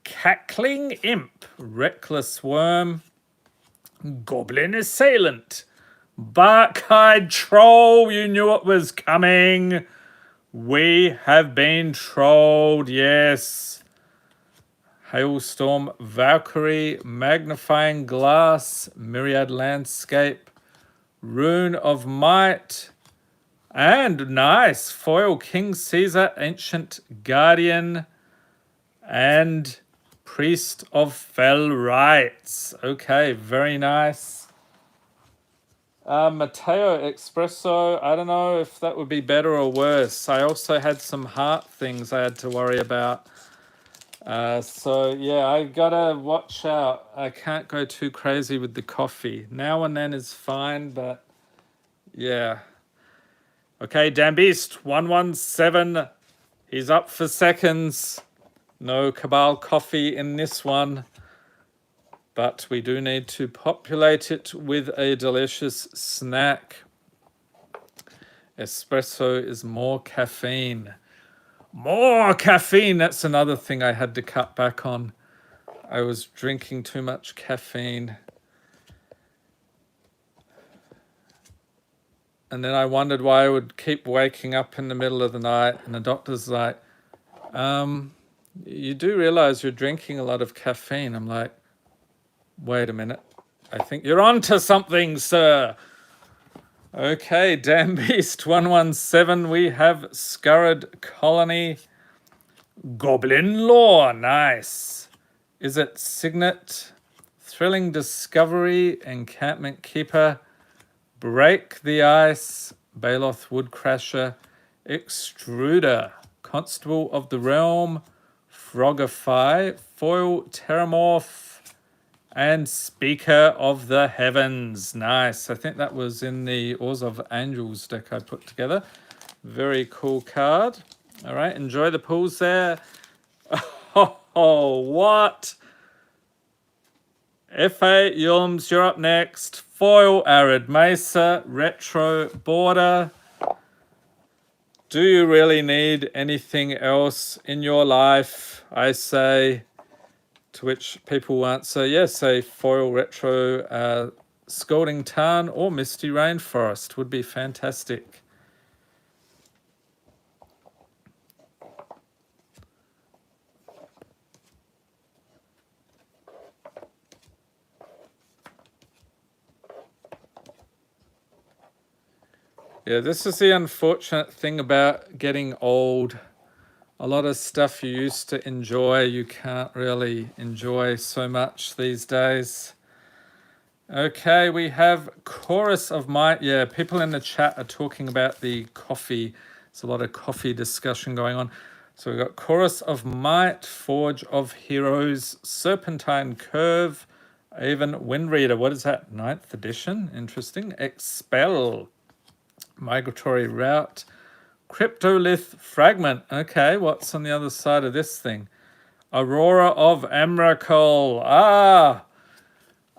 Cackling Imp, Reckless Worm, Goblin Assailant, Bark-eyed Troll, you knew it was coming. We have been trolled, yes. Hailstorm Valkyrie, Magnifying Glass, Myriad Landscape, Rune of Might, and nice, foil King Caesar, Ancient Guardian, and Priest of Fell Rites. Okay, very nice. Mateo Espresso, I don't know if that would be better or worse. I also had some heart things I had to worry about. So yeah, I gotta watch out. I can't go too crazy with the coffee. Now and then is fine, but yeah. Okay, Dambeast 117. He's up for seconds. No Cabal coffee in this one. But we do need to populate it with a delicious snack. Espresso is more caffeine. More caffeine! That's another thing I had to cut back on. I was drinking too much caffeine. And then I wondered why I would keep waking up in the middle of the night. And the doctor's like, you do realize you're drinking a lot of caffeine. I'm like, wait a minute. I think you're onto something, sir. Okay, Dambeast 117. We have Scurrid Colony. Goblin Lore. Nice. Is it Signet? Thrilling Discovery. Encampment Keeper. Break the Ice. Baloth Woodcrasher. Extruder. Constable of the Realm. Frogify. Foil Terramorph. And Speaker of the Heavens. Nice. I think that was in the Oars of Angels deck I put together. Very cool card. All right, enjoy the pools there. Oh, what? F8 Yulms, you're up next. Foil Arid Mesa, Retro Border. Do you really need anything else in your life? I say. To which people answer, yes, a foil retro Scalding Tarn or Misty Rainforest would be fantastic. Yeah, this is the unfortunate thing about getting old. A lot of stuff you used to enjoy, you can't really enjoy so much these days. Okay, we have Chorus of Might. Yeah, people in the chat are talking about the coffee. There's a lot of coffee discussion going on. So we've got Chorus of Might, Forge of Heroes, Serpentine Curve, even Windreader. What is that? 9th edition? Interesting. Expel, Migratory Route, Cryptolith Fragment. Okay, what's on the other side of this thing? Aurora of Emrakul. Ah,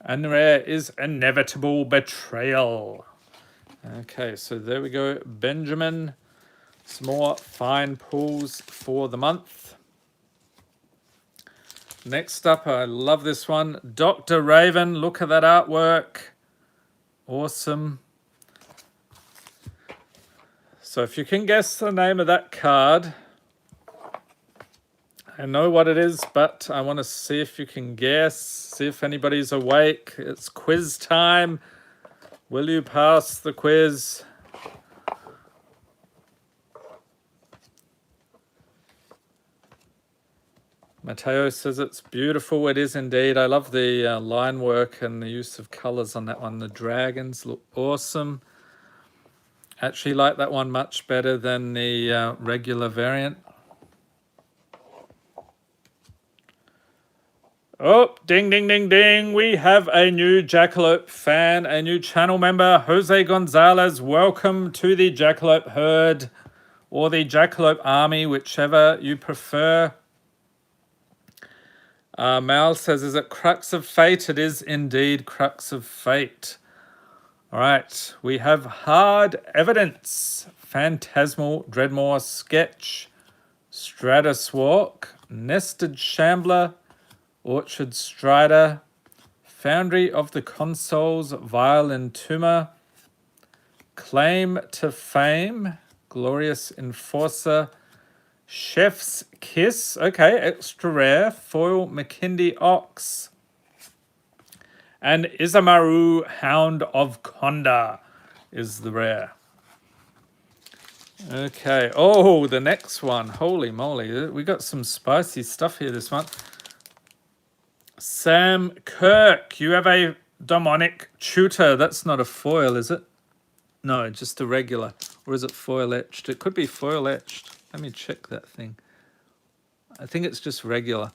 And rare is Inevitable Betrayal. Okay, so there we go, Benjamin. Some more fine pulls for the month. Next up, I love this one. Dr. Raven, look at that artwork. Awesome. So if you can guess the name of that card, I know what it is, but I want to see if you can guess, see if anybody's awake. It's quiz time. Will you pass the quiz? Mateo says it's beautiful. It is indeed. I love the line work and the use of colors on that one. The dragons look awesome. Actually like that one much better than the regular variant. Oh, ding, ding, ding, ding. We have a new Jackalope fan, a new channel member, Jose Gonzalez. Welcome to the Jackalope herd or the Jackalope army, whichever you prefer. Mal says, is it Crux of Fate? It is indeed Crux of Fate. All right, we have Hard Evidence, Phantasmal Dreadmore Sketch, Stratus Walk, Nested Shambler, Orchard Strider, Foundry of the Consoles, Violin Tumor, Claim to Fame, Glorious Enforcer, Chef's Kiss, okay, extra rare, Foil Makindi Ox, and Izamaru Hound of Konda is the rare. Okay, oh, the next one, holy moly, we got some spicy stuff here this month. Sam Kirk, you have a demonic tutor. That's not a foil, is it? No, just a regular. Or is it foil etched? It could be foil etched. Let me check that thing. I think it's just regular.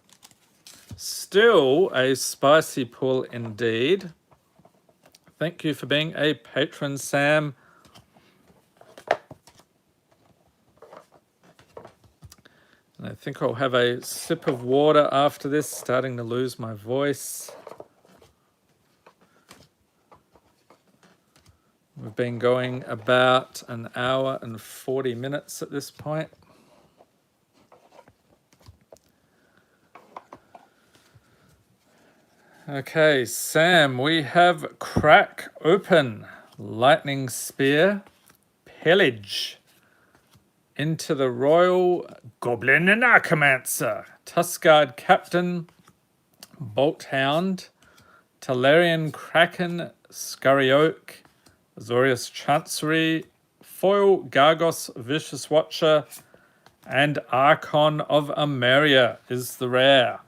Still a spicy pull indeed. Thank you for being a patron, Sam. And I think I'll have a sip of water after this, starting to lose my voice. We've been going about an hour and 40 minutes at this point. Okay, Sam, we have Crack Open, Lightning Spear, Pillage, Into the Royal, Goblin and Archimancer, Tuskguard Captain, Bolt Hound, Talarian Kraken, Scurry Oak, Azorius Chancery, Foil Gargos Vicious Watcher, and Archon of Ameria is the rare.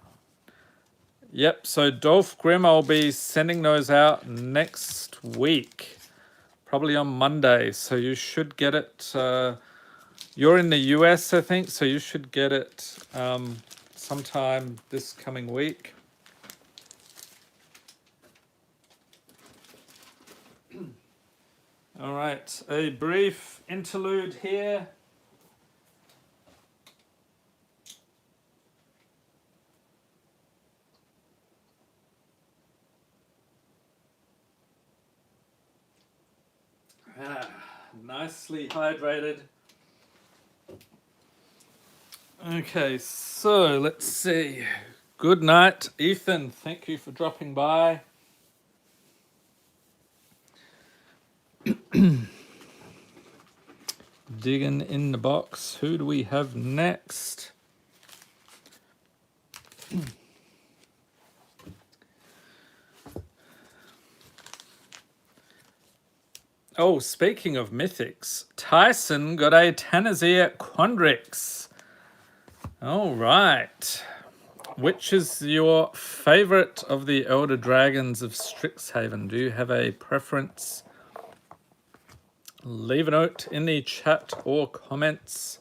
Yep, so Dolph Grimm, I'll be sending those out next week, probably on Monday. So you should get it. You're in the US, I think, so you should get it sometime this coming week. All right, a brief interlude here. Nicely hydrated. Okay, so let's see. Good night, Ethan. Thank you for dropping by. Digging in the box. Who do we have next? Oh, speaking of mythics, Tyson got a Tanazir Quandrix. All right. Which is your favorite of the Elder Dragons of Strixhaven? Do you have a preference? Leave a note in the chat or comments.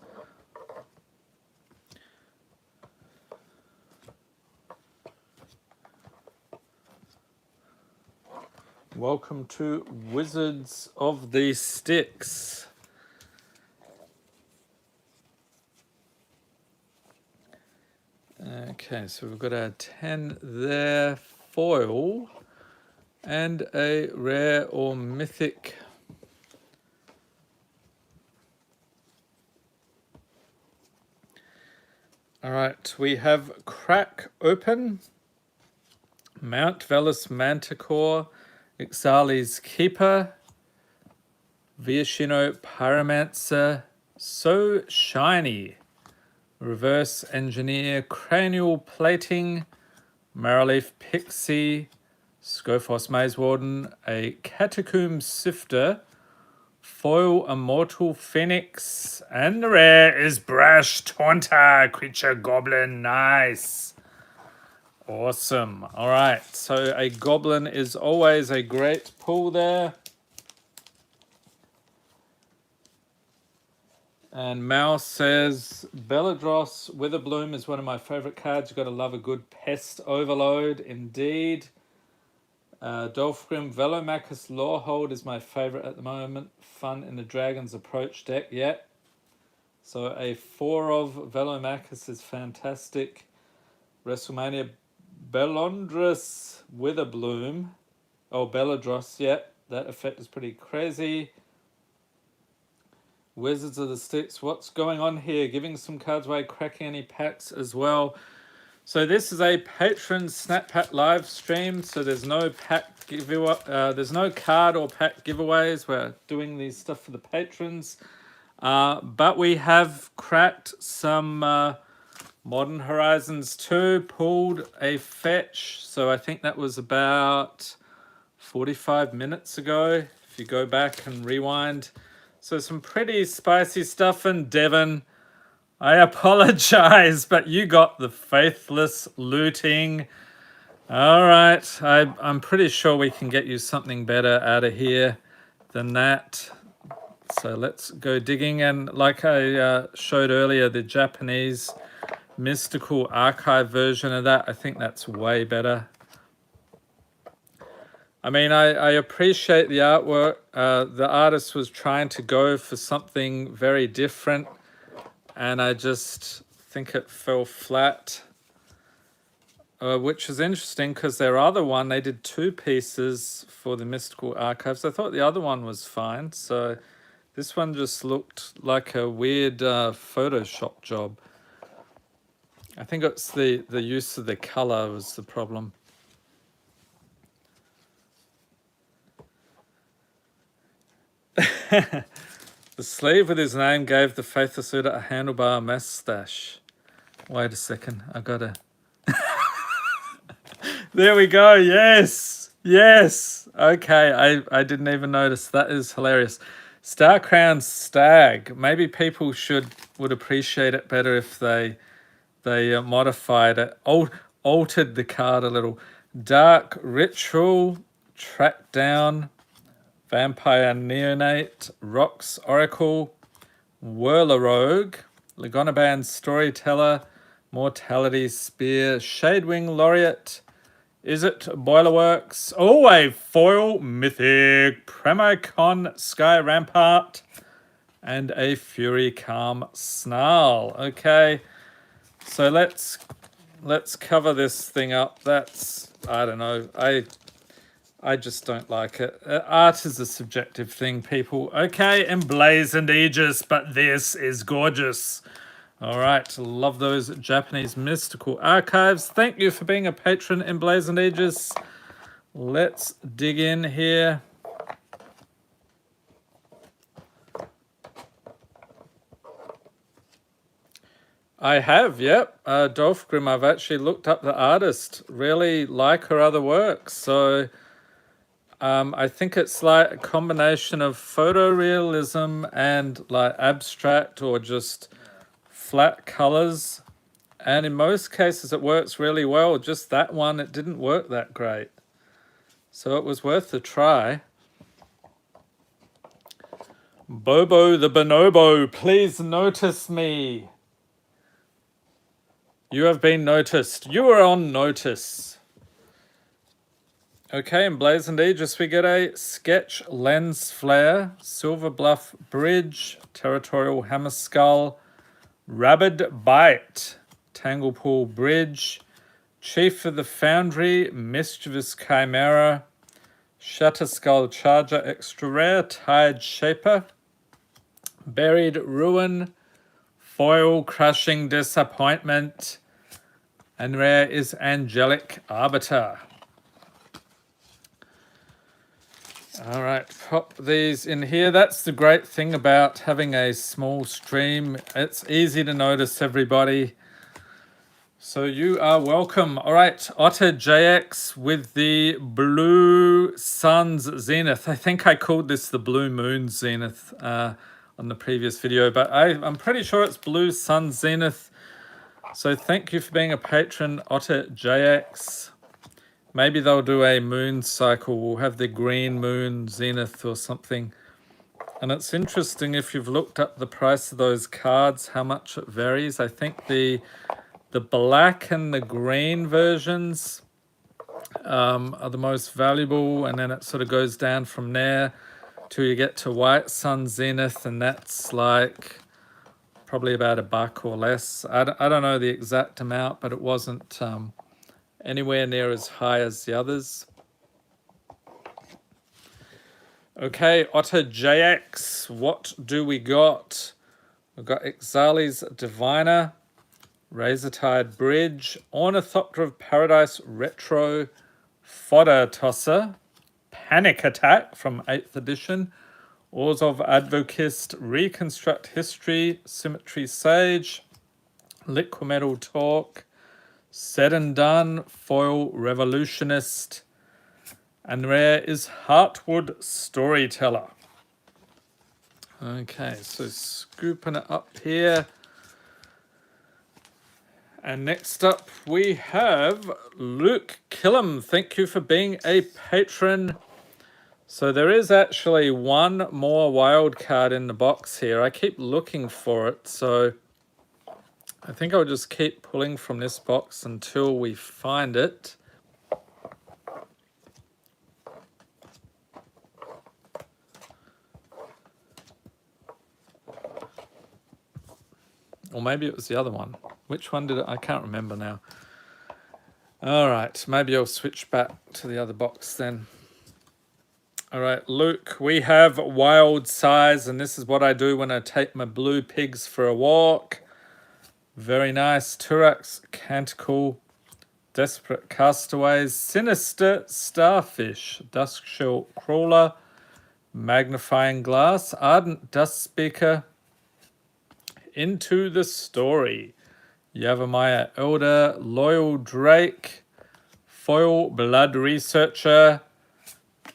Welcome to Wizards of the Sticks. Okay, so we've got our 10 there. Foil. and a rare or mythic. All right, we have Crack Open, Mount Velis Manticore, Ixali's Keeper, Viashino Pyromancer, So Shiny, Reverse Engineer, Cranial Plating, Marrowleaf Pixie, Scophos Maze Warden, a Catacomb Sifter, Foil Immortal Phoenix, and the rare is Brash Taunter, Creature Goblin. Nice. Awesome. All right, so a Goblin is always a great pull there. And Mal says, Belladros Witherbloom is one of my favorite cards. You've got to love a good pest overload, indeed. Dolphgrim Velomachus Lawhold is my favorite at the moment. Fun in the Dragon's Approach deck, yeah. So a 4 of Velomachus is fantastic. WrestleMania Belondrus Witherbloom. Oh, Belladros, yeah. That effect is pretty crazy. Wizards of the Sticks, what's going on here? Giving some cards away, cracking any packs as well. So this is a Patron SnapPak live stream, so there's no pack giveaway, there's no card or pack giveaways. We're doing these stuff for the patrons. But we have cracked some Modern Horizons 2, pulled a fetch. So I think that was about 45 minutes ago, if you go back and rewind. So some pretty spicy stuff. And Devon, I apologize, but you got the faithless looting. All right, I'm pretty sure we can get you something better out of here than that. So let's go digging. And like I showed earlier, the Japanese Mystical Archive version of that, I think that's way better. I mean, I appreciate the artwork. The artist was trying to go for something very different, and I just think it fell flat, which is interesting because their other one, they did 2 pieces for the Mystical Archives. I thought the other one was fine, so this one just looked like a weird Photoshop job. I think it's the use of the color was the problem. The sleeve with his name gave the faithless suitor a handlebar mustache. Wait a second, I gotta... There we go, yes! Yes! Okay, I didn't even notice. That is hilarious. Star Crown Stag. Maybe people would appreciate it better if they modified it, altered the card a little. Dark Ritual, Track Down, Vampire Neonate, Rocks Oracle, Whirler Rogue, Lagonaban Storyteller, Mortality Spear, Shadewing Laureate, Is It Boilerworks, oh, a foil Mythic, Premocon Sky Rampart, and a Fury Calm Snarl. Okay, so let's cover this thing up. That's, I don't know, I just don't like it. Art is a subjective thing, people. Okay, Emblazoned Aegis, but this is gorgeous. All right, love those Japanese Mystical Archives. Thank you for being a patron, Emblazoned Aegis. Let's dig in here. I have, yep. Dolphgrim, I've actually looked up the artist. Really like her other works, so... I think it's like a combination of photorealism and like abstract or just flat colors. And in most cases, it works really well. Just that one, it didn't work that great. So it was worth a try. Bobo the Bonobo, please notice me. You have been noticed. You are on notice. Okay, Emblazoned Aegis, we get a Sketch Lens Flare, Silver Bluff Bridge, Territorial Hammerskull, Rabid Bite, Tanglepool Bridge, Chief of the Foundry, Mischievous Chimera, Shatter Skull Charger Extra Rare, Tide Shaper, Buried Ruin, Foil Crushing Disappointment, and rare is Angelic Arbiter. All right, pop these in here. That's the great thing about having a small stream. It's easy to notice everybody. So you are welcome. All right, Otter JX with the Blue Suns Zenith. I think I called this the Blue Moon Zenith on the previous video, but I'm pretty sure it's Blue Sun Zenith. So thank you for being a patron, Otter JX. Maybe they'll do a moon cycle. We'll have the green moon zenith or something. And it's interesting if you've looked up the price of those cards, how much it varies. I think the black and the green versions are the most valuable, and then it sort of goes down from there till you get to White Sun Zenith, and that's like probably about $1 or less. I don't know the exact amount, but it wasn't anywhere near as high as the others. Okay, Otter JX, what do we got? We've got Ixali's Diviner, Razortide Bridge, Ornithopter of Paradise Retro, Fodder Tosser, Panic Attack from 8th edition, Oars of Advocist, Reconstruct History, Symmetry Sage, Liquimetal Talk, Said and Done, Foil Revolutionist, and rare is Heartwood Storyteller. Okay, so scooping it up here. And next up we have Luke Killam. Thank you for being a patron. So there is actually one more wild card in the box here. I keep looking for it, so I think I'll just keep pulling from this box until we find it. Or maybe it was the other one. Which one did it? I can't remember now. All right, maybe I'll switch back to the other box then. All right, Luke, we have Wild Size, and this is what I do when I take my blue pigs for a walk. Very nice. Turax, Canticle, Desperate Castaways, Sinister Starfish, Duskshell Crawler, Magnifying Glass, Ardent Dust Speaker, Into the Story, Yavimaya Elder, Loyal Drake, Foil Blood Researcher,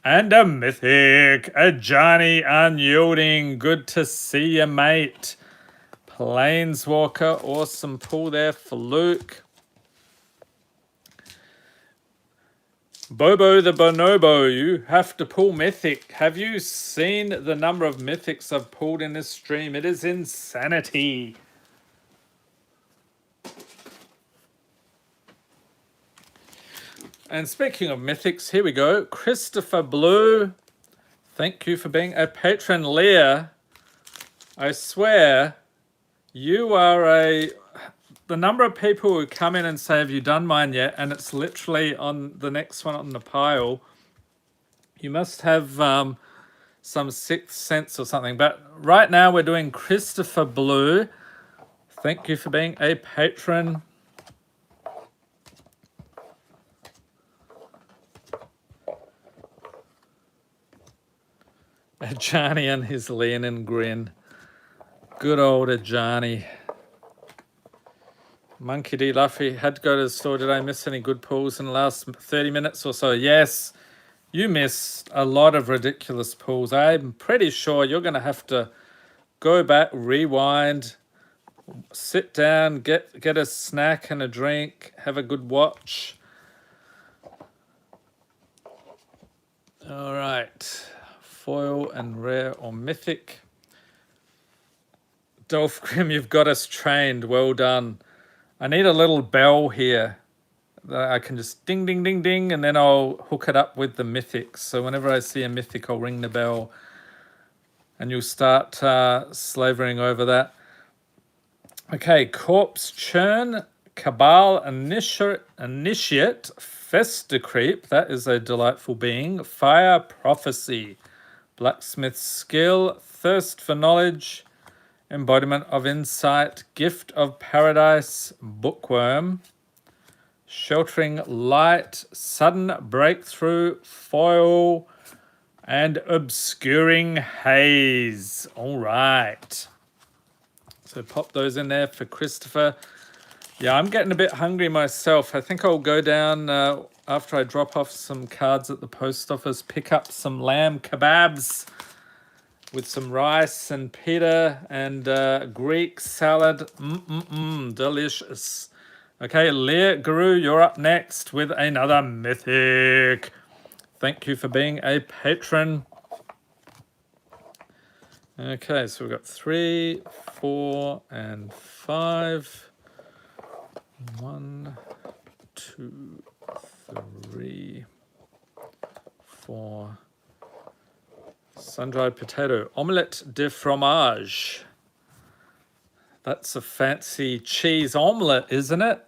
and a Mythic, a Johnny Unyielding. Good to see you, mate. Planeswalker, awesome pull there for Luke. Bobo the Bonobo, you have to pull Mythic. Have you seen the number of Mythics I've pulled in this stream? It is insanity. And speaking of Mythics, here we go. Christopher Blue, thank you for being a patron. Leah, I swear, you are the number of people who come in and say, have you done mine yet? And it's literally on the next one on the pile. You must have some sixth sense or something. But right now we're doing Christopher Blue. Thank you for being a patron. Ajani and his Leonin grin. Good old Ajani. Monkey D. Luffy had to go to the store. Did I miss any good pulls in the last 30 minutes or so? Yes, you missed a lot of ridiculous pulls. I'm pretty sure you're going to have to go back, rewind, sit down, get a snack and a drink, have a good watch. All right. Foil and rare or mythic. Dolph Grimm, you've got us trained. Well done. I need a little bell here that I can just ding, ding, ding, ding, and then I'll hook it up with the mythics. So whenever I see a mythic, I'll ring the bell and you'll start slavering over that. Okay, Corpse Churn, Cabal Initiate Festa Creep. That is a delightful being. Fire Prophecy. Blacksmith Skill. Thirst for Knowledge. Embodiment of Insight. Gift of Paradise. Bookworm. Sheltering Light. Sudden Breakthrough. Foil. And Obscuring Haze. All right. So pop those in there for Christopher. Yeah, I'm getting a bit hungry myself. I think I'll go down after I drop off some cards at the post office, pick up some lamb kebabs with some rice and pita and Greek salad. Delicious. Okay, Lear Guru, you're up next with another Mythic. Thank you for being a patron. Okay, so we've got 3, 4, and 5. 1, 2, 3, 4. Sun-dried potato. Omelette de fromage. That's a fancy cheese omelette, isn't it?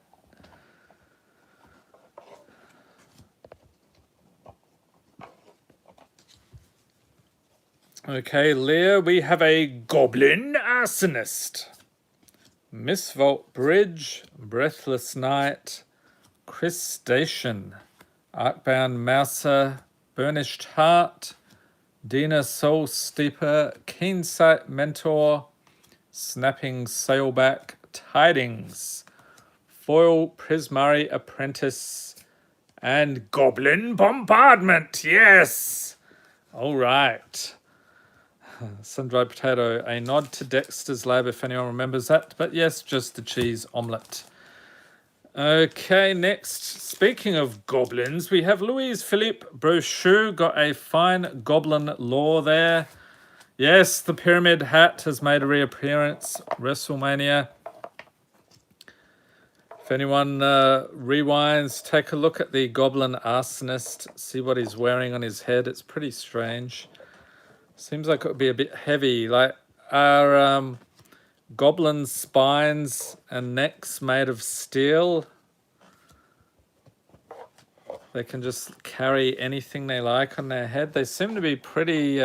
Okay, Leah, we have a Goblin Arsonist. Misvolt Bridge, Breathless Night, Chris Station, Arcbound Mouser, Burnished Heart, Dina Soul Steeper, Keensight Mentor, Snapping Sailback, Tidings, Foil Prismari Apprentice, and Goblin Bombardment. Yes! All right. Sun-dried potato, a nod to Dexter's Lab if anyone remembers that. But yes, just the cheese omelette. Okay, next. Speaking of goblins, we have Louise Philippe Brochu. Got a fine goblin lore there. Yes, the pyramid hat has made a reappearance. WrestleMania. If anyone rewinds, take a look at the goblin arsonist. See what he's wearing on his head. It's pretty strange. Seems like it would be a bit heavy. Like, are goblin spines and necks made of steel? They can just carry anything they like on their head. They seem to be pretty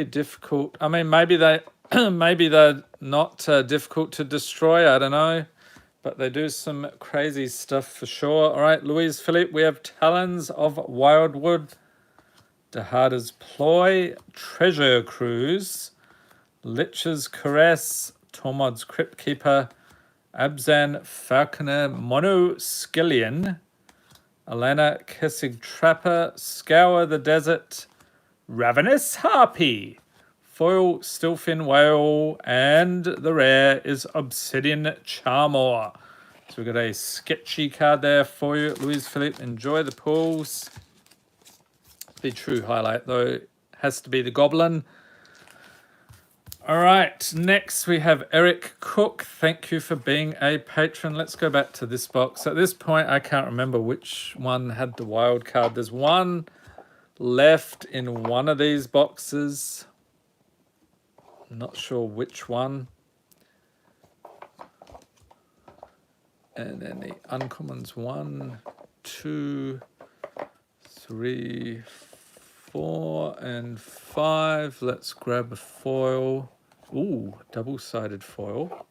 difficult. I mean, maybe they're not difficult to destroy. I don't know, but they do some crazy stuff for sure. All right, Louise Philippe, we have Talons of Wildwood. Dahada's Ploy, Treasure Cruise, Lich's Caress, Tormod's Crypt Keeper, Abzan Falconer, Mono Skillion, Alana Kessig Trapper, Scour the Desert, Ravenous Harpy, Foil Stillfin Whale, and the rare is Obsidian Charmor. So we've got a sketchy card there for you, Louise Philippe. Enjoy the pulls. The true highlight, though, has to be the Goblin. All right, next we have Eric Cook. Thank you for being a patron. Let's go back to this box. At this point, I can't remember which one had the wild card. There's one left in one of these boxes. I'm not sure which one. And then the uncommons 1, 2, 3, 4, and 5. Let's grab a foil. Ooh, double-sided foil.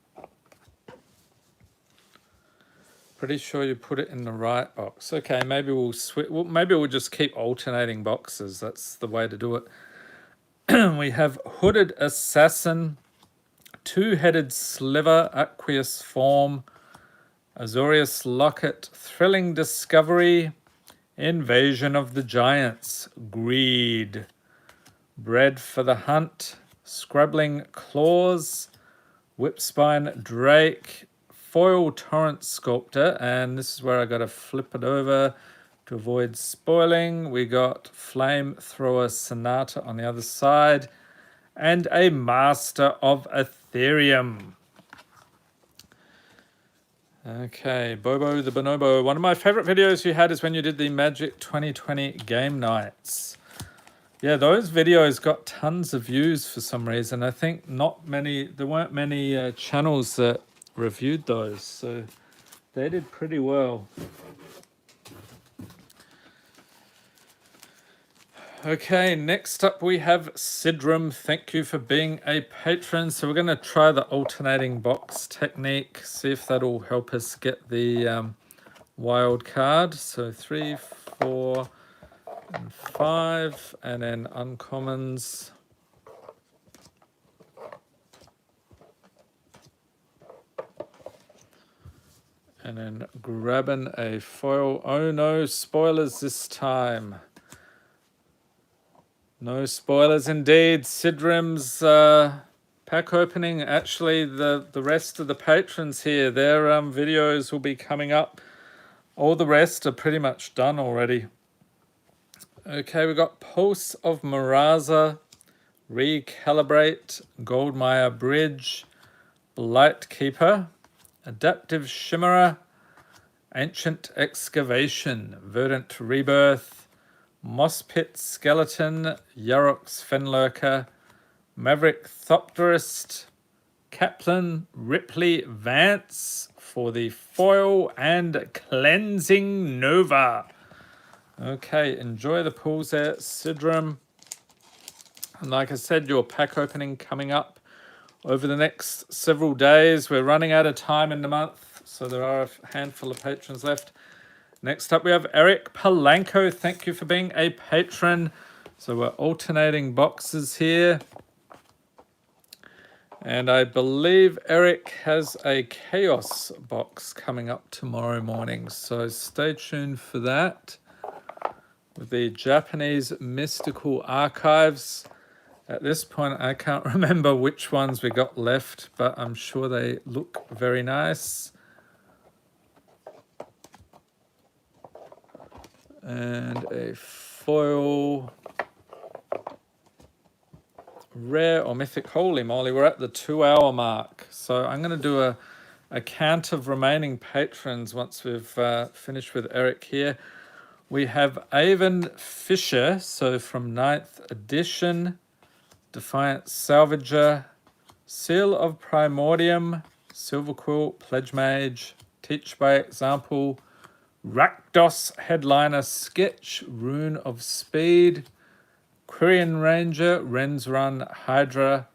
Pretty sure you put it in the right box. Okay, maybe we'll switch. Well, maybe we'll just keep alternating boxes. That's the way to do it. We have Hooded Assassin, Two-Headed Sliver, Aqueous Form, Azorius Locket, Thrilling Discovery, Invasion of the Giants, Greed, Bread for the Hunt, Scrubbling Claws, Whipspine Drake, Foil Torrent Sculptor, and this is where I got to flip it over to avoid spoiling. We got Flamethrower Sonata on the other side, and a Master of Ethereum. Okay, Bobo the Bonobo. One of my favorite videos you had is when you did the Magic 2020 game nights. Yeah, those videos got tons of views for some reason. I think there weren't many channels that reviewed those. So they did pretty well. Okay, next up we have Sidram. Thank you for being a patron. So we're going to try the alternating box technique, see if that'll help us get the wild card. So 3, 4, and 5, and then uncommons. And then grabbing a foil. Oh no, spoilers this time. No spoilers indeed. Sidram's pack opening. Actually, the rest of the patrons here, their videos will be coming up. All the rest are pretty much done already. Okay, we got Pulse of Miraza, Recalibrate, Goldmire Bridge, Blightkeeper, Adaptive Shimmerer, Ancient Excavation, Verdant Rebirth, Moss Pit Skeleton, Yarok's Fenlurker, Maverick Thopterist, Kaplan, Ripley Vance for the foil, and Cleansing Nova. Okay, enjoy the pulls there, Sidram. And like I said, your pack opening coming up over the next several days. We're running out of time in the month, so there are a handful of patrons left. Next up, we have Eric Palanco. Thank you for being a patron. So we're alternating boxes here. And I believe Eric has a Chaos box coming up tomorrow morning. So stay tuned for that. With the Japanese Mystical Archives. At this point, I can't remember which ones we got left, but I'm sure they look very nice. And a foil rare or mythic. Holy moly, we're at the 2-hour mark. So I'm going to do a count of remaining patrons once we've finished with Eric here. We have Avon Fisher, so from 9th edition, Defiant Salvager, Seal of Primordium, Silver Quill, Pledge Mage, Teach by Example, Rakdos Headliner Sketch, Rune of Speed, Quirion Ranger, Ren's Run Hydra,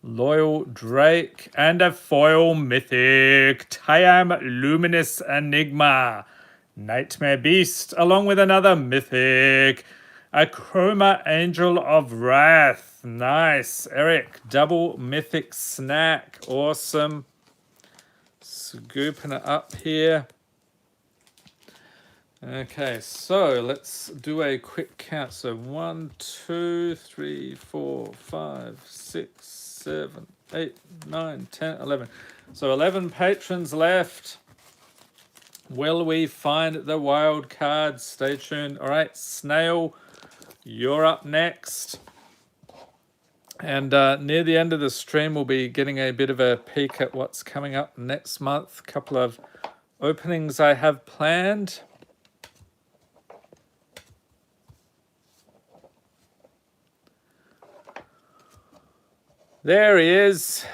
Loyal Drake, and a foil mythic, Tyam Luminous Enigma, Nightmare Beast, along with another mythic, a Chroma Angel of Wrath. Nice, Eric, double mythic snack, awesome. Scooping it up here. Okay, so let's do a quick count. So 1, 2, 3, 4, 5, 6, 7, 8, 9, 10, 11. So 11 patrons left. Will we find the wild card? Stay tuned. All right, Snail, you're up next. And near the end of the stream, we'll be getting a bit of a peek at what's coming up next month. A couple of openings I have planned. There he is.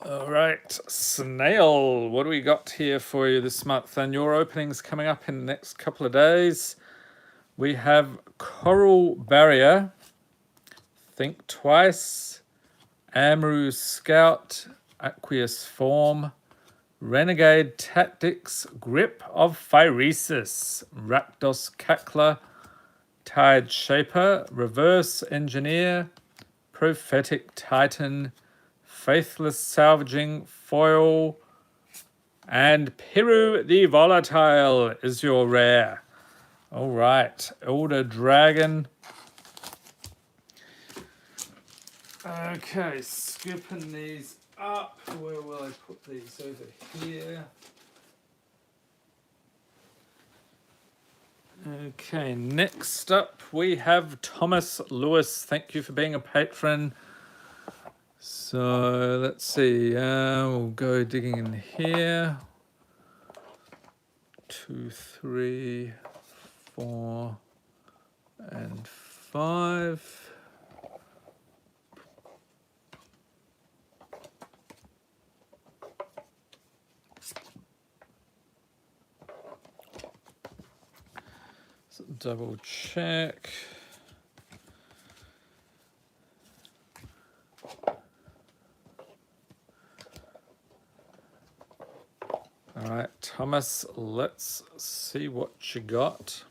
All right, Snail, what do we got here for you this month? And your opening's coming up in the next couple of days. We have Coral Barrier, Think Twice, Amaru Scout, Aqueous Form, Renegade Tactics, Grip of Phyresis, Rakdos Cackler, Tide Shaper, Reverse Engineer, Prophetic Titan, Faithless Salvaging, Foil, and Piru the Volatile is your rare. All right, Elder Dragon. Okay, scooping these up. Where will I put these? Over here. Okay, next up we have Thomas Lewis. Thank you for being a patron. So let's see, we'll go digging in here. 2, 3, 4, and 5. So double check. All right, Thomas, let's see what you got.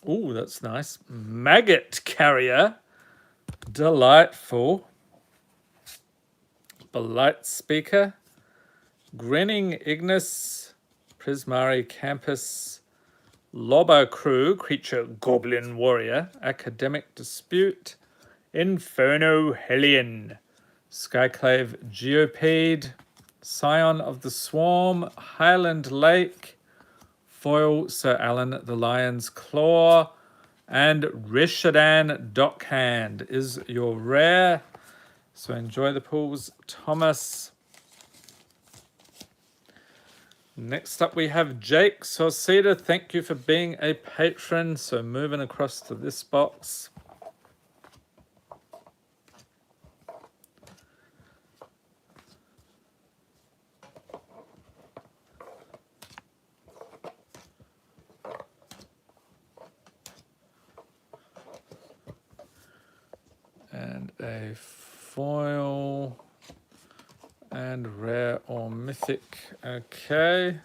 Oh, that's nice. Maggot Carrier. Delightful. Blight Speaker. Grinning Ignis. Prismari Campus. Lobo Crew. Creature Goblin Warrior. Academic Dispute. Inferno Hellion. Skyclave Geopede. Scion of the Swarm. Highland Lake. Foil Sir Alan the Lion's Claw. And Rishadan Dockhand is your rare. So enjoy the pools, Thomas. Next up we have Jake Sauceda. Thank you for being a patron. So moving across to this box. And a foil and rare or mythic. Okay.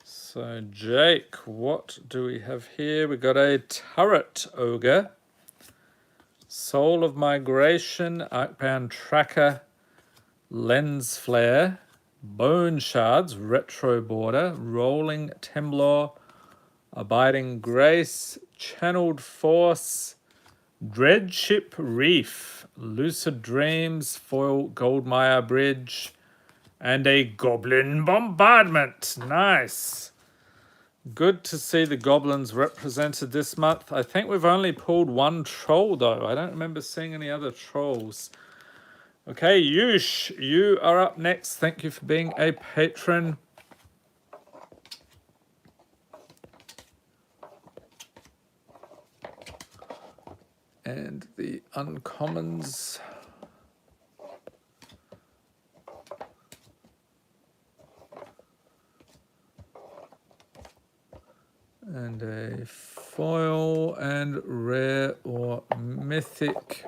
So Jake, what do we have here? We got a Turret Ogre, Soul of Migration, Arcbound Tracker, Lens Flare, Bone Shards, Retro Border, Rolling Temblor, Abiding Grace, Channeled Force, Dreadship Reef, Lucid Dreams, Foil Goldmire Bridge, and a Goblin Bombardment. Nice. Good to see the goblins represented this month. I think we've only pulled one troll though. I don't remember seeing any other trolls. Okay, Yush, you are up next. Thank you for being a patron. And the uncommons. And a foil and rare or mythic.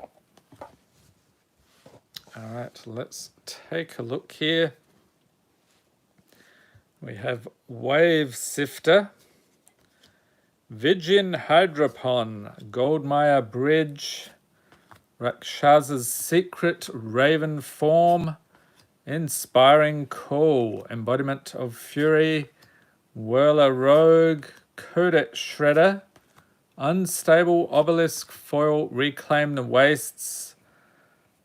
All right, let's take a look here. We have Wave Sifter, Vigin Hydropon, Goldmire Bridge, Rakshasa's Secret, Raven Form, Inspiring Call, Embodiment of Fury, Whirler Rogue, Codex Shredder, Unstable Obelisk, Foil, Reclaim the Wastes,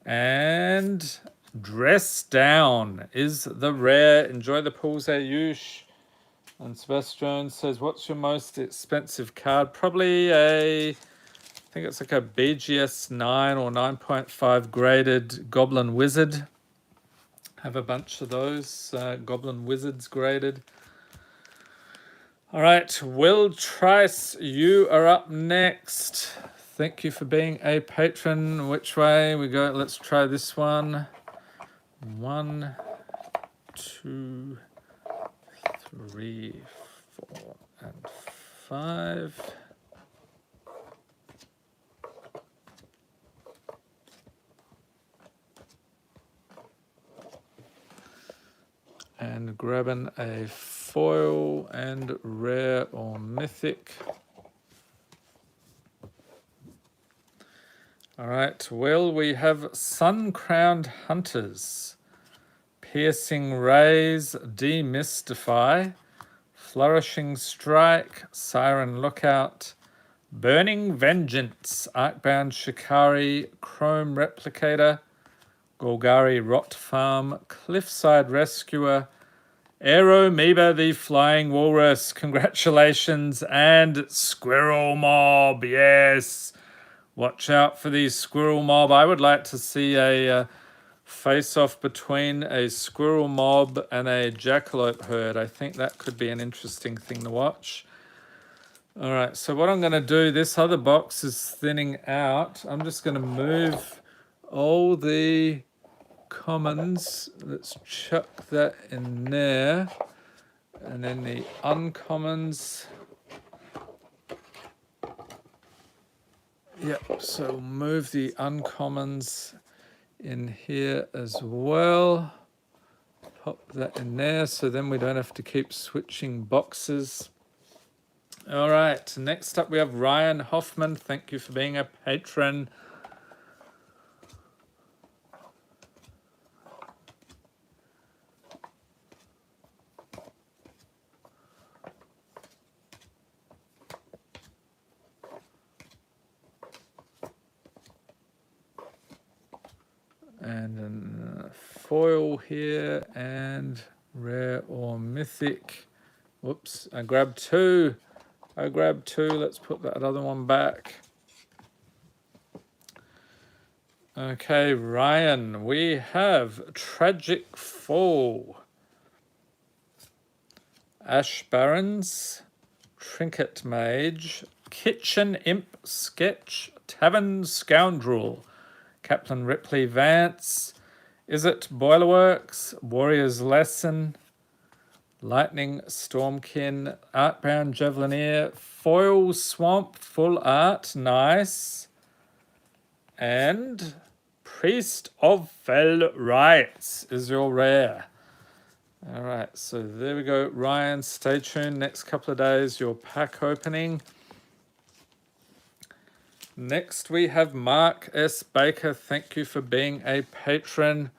and Dress Down is the rare. Enjoy the pools, Ayush. And Sebastian says, what's your most expensive card? Probably I think it's like a BGS 9 or 9.5 graded Goblin Wizard. Have a bunch of those Goblin Wizards graded. All right, Will Trice, you are up next. Thank you for being a patron. Which way we go? Let's try this one. 1, 2, 3, 4, and 5. And grabbing a foil and rare or mythic. All right, well, we have Sun-Crowned Hunters, Piercing Rays, Demystify, Flourishing Strike, Siren Lookout, Burning Vengeance, Arcbound Shikari, Chrome Replicator, Golgari Rot Farm, Cliffside Rescuer, Aeromoeba the Flying Walrus, congratulations, and Squirrel Mob, yes. Watch out for the Squirrel Mob. I would like to see a face-off between a Squirrel Mob and a Jackalope Herd. I think that could be an interesting thing to watch. All right, so what I'm going to do, this other box is thinning out. I'm just going to move all the commons. Let's chuck that in there. And then the uncommons. Yep, so move the uncommons in here as well. Pop that in there so then we don't have to keep switching boxes. All right, next up we have Ryan Hoffman. Thank you for being a patron. And a foil here and rare or mythic. Whoops, I grabbed two. Let's put that other one back. Okay, Ryan, we have Tragic Fall, Ash Barons, Trinket Mage, Kitchen Imp Sketch, Tavern Scoundrel, Kaplan Ripley Vance, Is It Boilerworks, Warrior's Lesson, Lightning Stormkin, Artbound Javelineer, Foil Swamp Full Art, nice, and Priest of Fell Rites is your rare. All right, so there we go. Ryan, stay tuned. Next couple of days, your pack opening. Next, we have Mark S. Baker. Thank you for being a patron.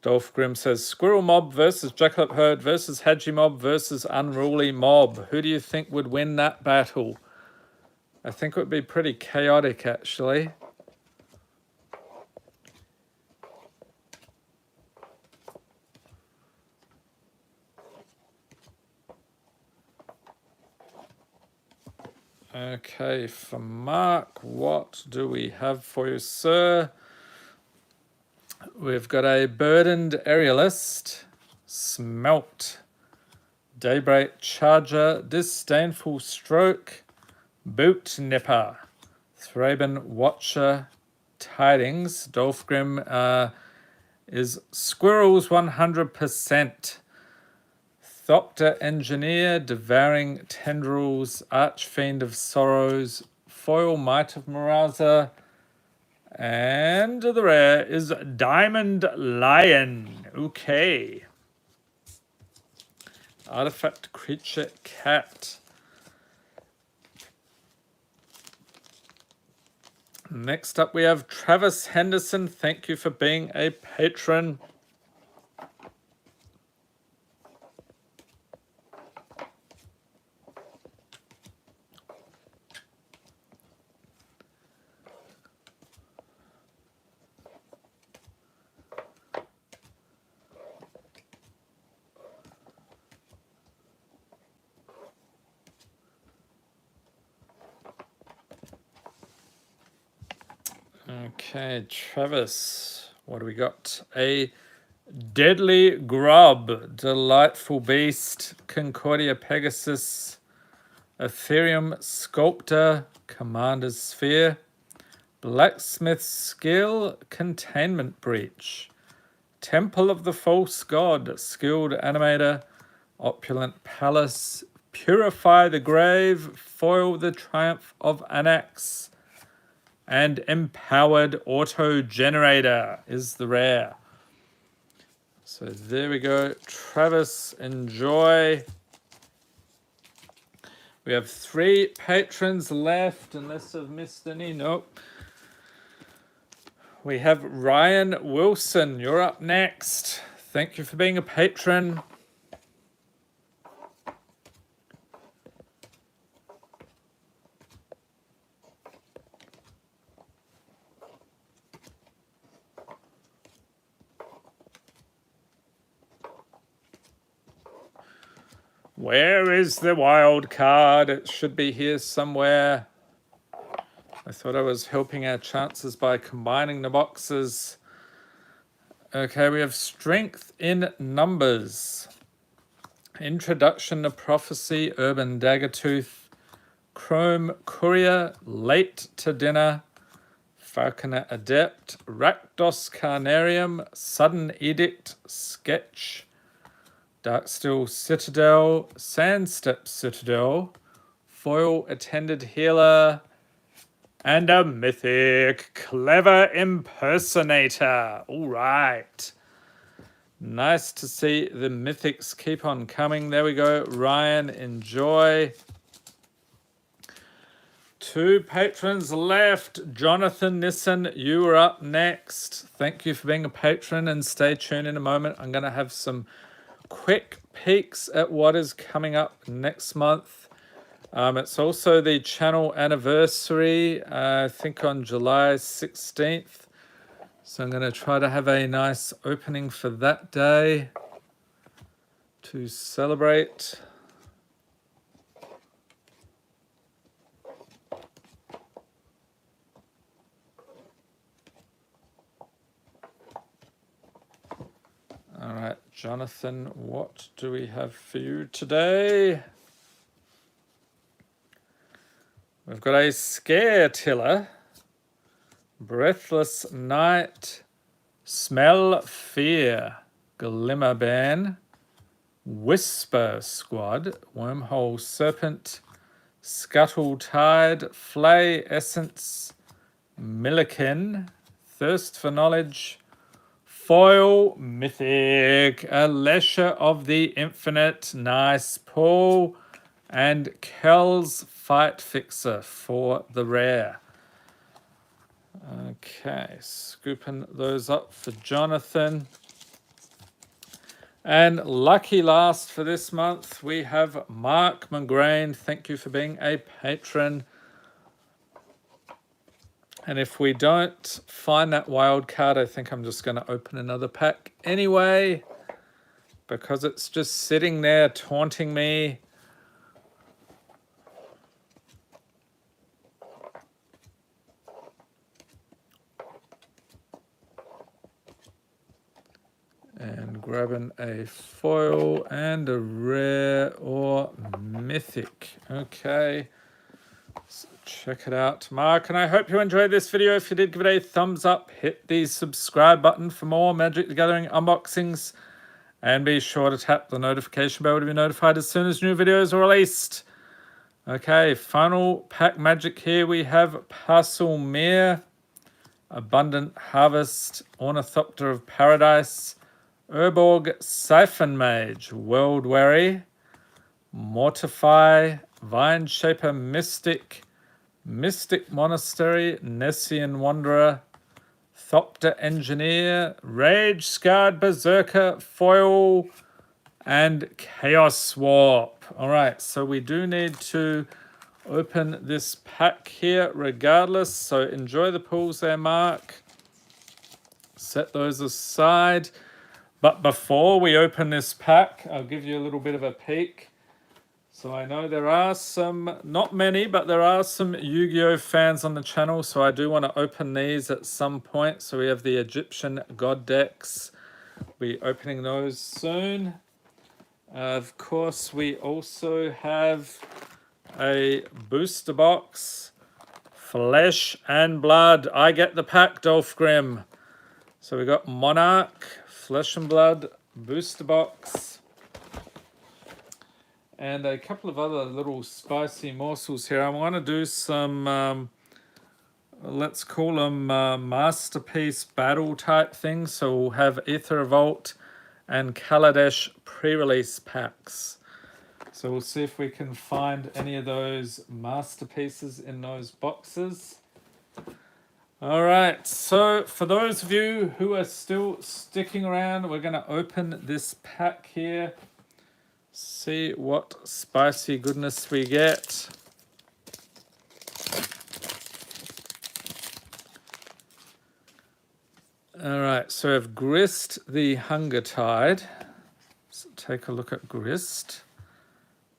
Dolph Grimm says, Squirrel Mob versus Jackalope Herd versus Hadji Mob versus Unruly Mob. Who do you think would win that battle? I think it would be pretty chaotic, actually. Okay, for Mark, what do we have for you, sir? We've got a Burdened Aerialist, Smelt, Daybreak Charger, Disdainful Stroke, Boot Nipper, Thraben Watcher, Tidings. Dolfgrim is Squirrels 100%. Thopter Engineer, Devouring Tendrils, Archfiend of Sorrows, Foil Might of Maraza, and the rare is Diamond Lion. Okay. Artifact Creature Cat. Next up we have Travis Henderson. Thank you for being a patron. Okay, Travis, what do we got? A Deadly Grub, Delightful Beast, Concordia Pegasus, Ethereum Sculptor, Commander's Sphere, Blacksmith's Skill, Containment Breach, Temple of the False God, Skilled Animator, Opulent Palace, Purify the Grave, Foil the Triumph of Anax, and Empowered Auto Generator is the rare. So there we go. Travis, enjoy. We have 3 patrons left, unless I've missed any. Nope. We have Ryan Wilson. You're up next. Thank you for being a patron. Where is the wild card? It should be here somewhere. I thought I was helping our chances by combining the boxes. Okay, we have Strength in Numbers. Introduction to Prophecy, Urban Daggertooth, Chrome Courier, Late to Dinner, Falconer Adept, Rakdos Carnarium, Sudden Edict, Sketch, Darksteel Citadel, Sandstep Citadel, Foil Attended Healer, and a Mythic Clever Impersonator. All right. Nice to see the Mythics keep on coming. There we go. Ryan, enjoy. 2 patrons left. Jonathan Nissen, you are up next. Thank you for being a patron, and stay tuned in a moment. I'm going to have some quick peeks at what is coming up next month. It's also the channel anniversary, I think on July 16th. So I'm going to try to have a nice opening for that day to celebrate. All right, Jonathan, what do we have for you today? We've got a Scare Tiller, Breathless Night, Smell Fear, Glimmer Ban, Whisper Squad, Wormhole Serpent, Scuttle Tide, Flay Essence, Milliken, Thirst for Knowledge, Foil Mythic, a Lesher of the Infinite, nice pull, and Kel's Fight Fixer for the rare. Okay, scooping those up for Jonathan. And lucky last for this month, we have Mark McGrain. Thank you for being a patron. And if we don't find that wild card, I think I'm just going to open another pack anyway, because it's just sitting there taunting me. And grabbing a foil and a rare or mythic. Okay, so check it out, Mark. And I hope you enjoyed this video. If you did, give it a thumbs up. Hit the subscribe button for more Magic the Gathering unboxings. And be sure to tap the notification bell to be notified as soon as new videos are released. Okay, final pack magic here. We have Parselmere, Abundant Harvest, Ornithopter of Paradise, Urborg Siphon Mage, World Weary, Mortify, Vine Shaper Mystic, Mystic Monastery, Nessian Wanderer, Thopter Engineer, Rage Scarred Berserker, Foil, and Chaos Warp. All right, so we do need to open this pack here regardless. So enjoy the pulls there, Mark. Set those aside. But before we open this pack, I'll give you a little bit of a peek. So I know there are some, not many, but there are some Yu-Gi-Oh fans on the channel. So I do want to open these at some point. So we have the Egyptian God decks. We'll be opening those soon. Of course, we also have a booster box. Flesh and Blood. I get the pack, Dolph Grimm. So we got Monarch, Flesh and Blood, booster box, and a couple of other little spicy morsels here. I want to do some, let's call them masterpiece battle type things. So we'll have Aether Revolt and Kaladesh pre-release packs. So we'll see if we can find any of those masterpieces in those boxes. All right, so for those of you who are still sticking around, we're going to open this pack here. See what spicy goodness we get. All right, so we have Grist the Hunger Tide. So take a look at Grist.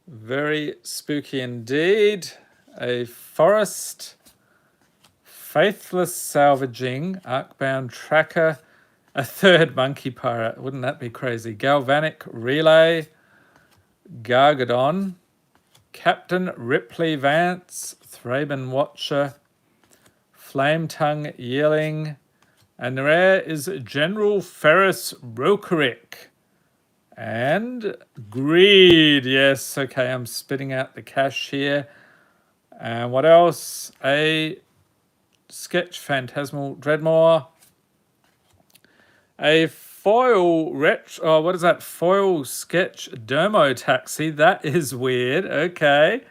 Very spooky indeed. A Forest, Faithless Salvaging, Arcbound Tracker, a third Monkey Pirate. Wouldn't that be crazy? Galvanic Relay, Gargadon, Captain Ripley Vance, Thraben Watcher, Flame Tongue Yearling, and the rare is General Ferris Rokerick. And Greed, yes, okay, I'm spitting out the cash here. And what else? A Sketch Phantasmal Dreadmore. A foil what is that? Foil Sketch Dermo Taxi. That is weird. Okay.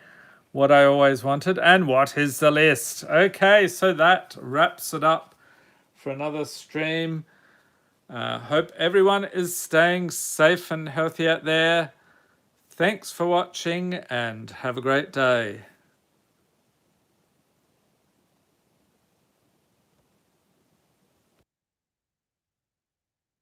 What I always wanted. And what is the list? Okay, so that wraps it up for another stream. Hope everyone is staying safe and healthy out there. Thanks for watching and have a great day.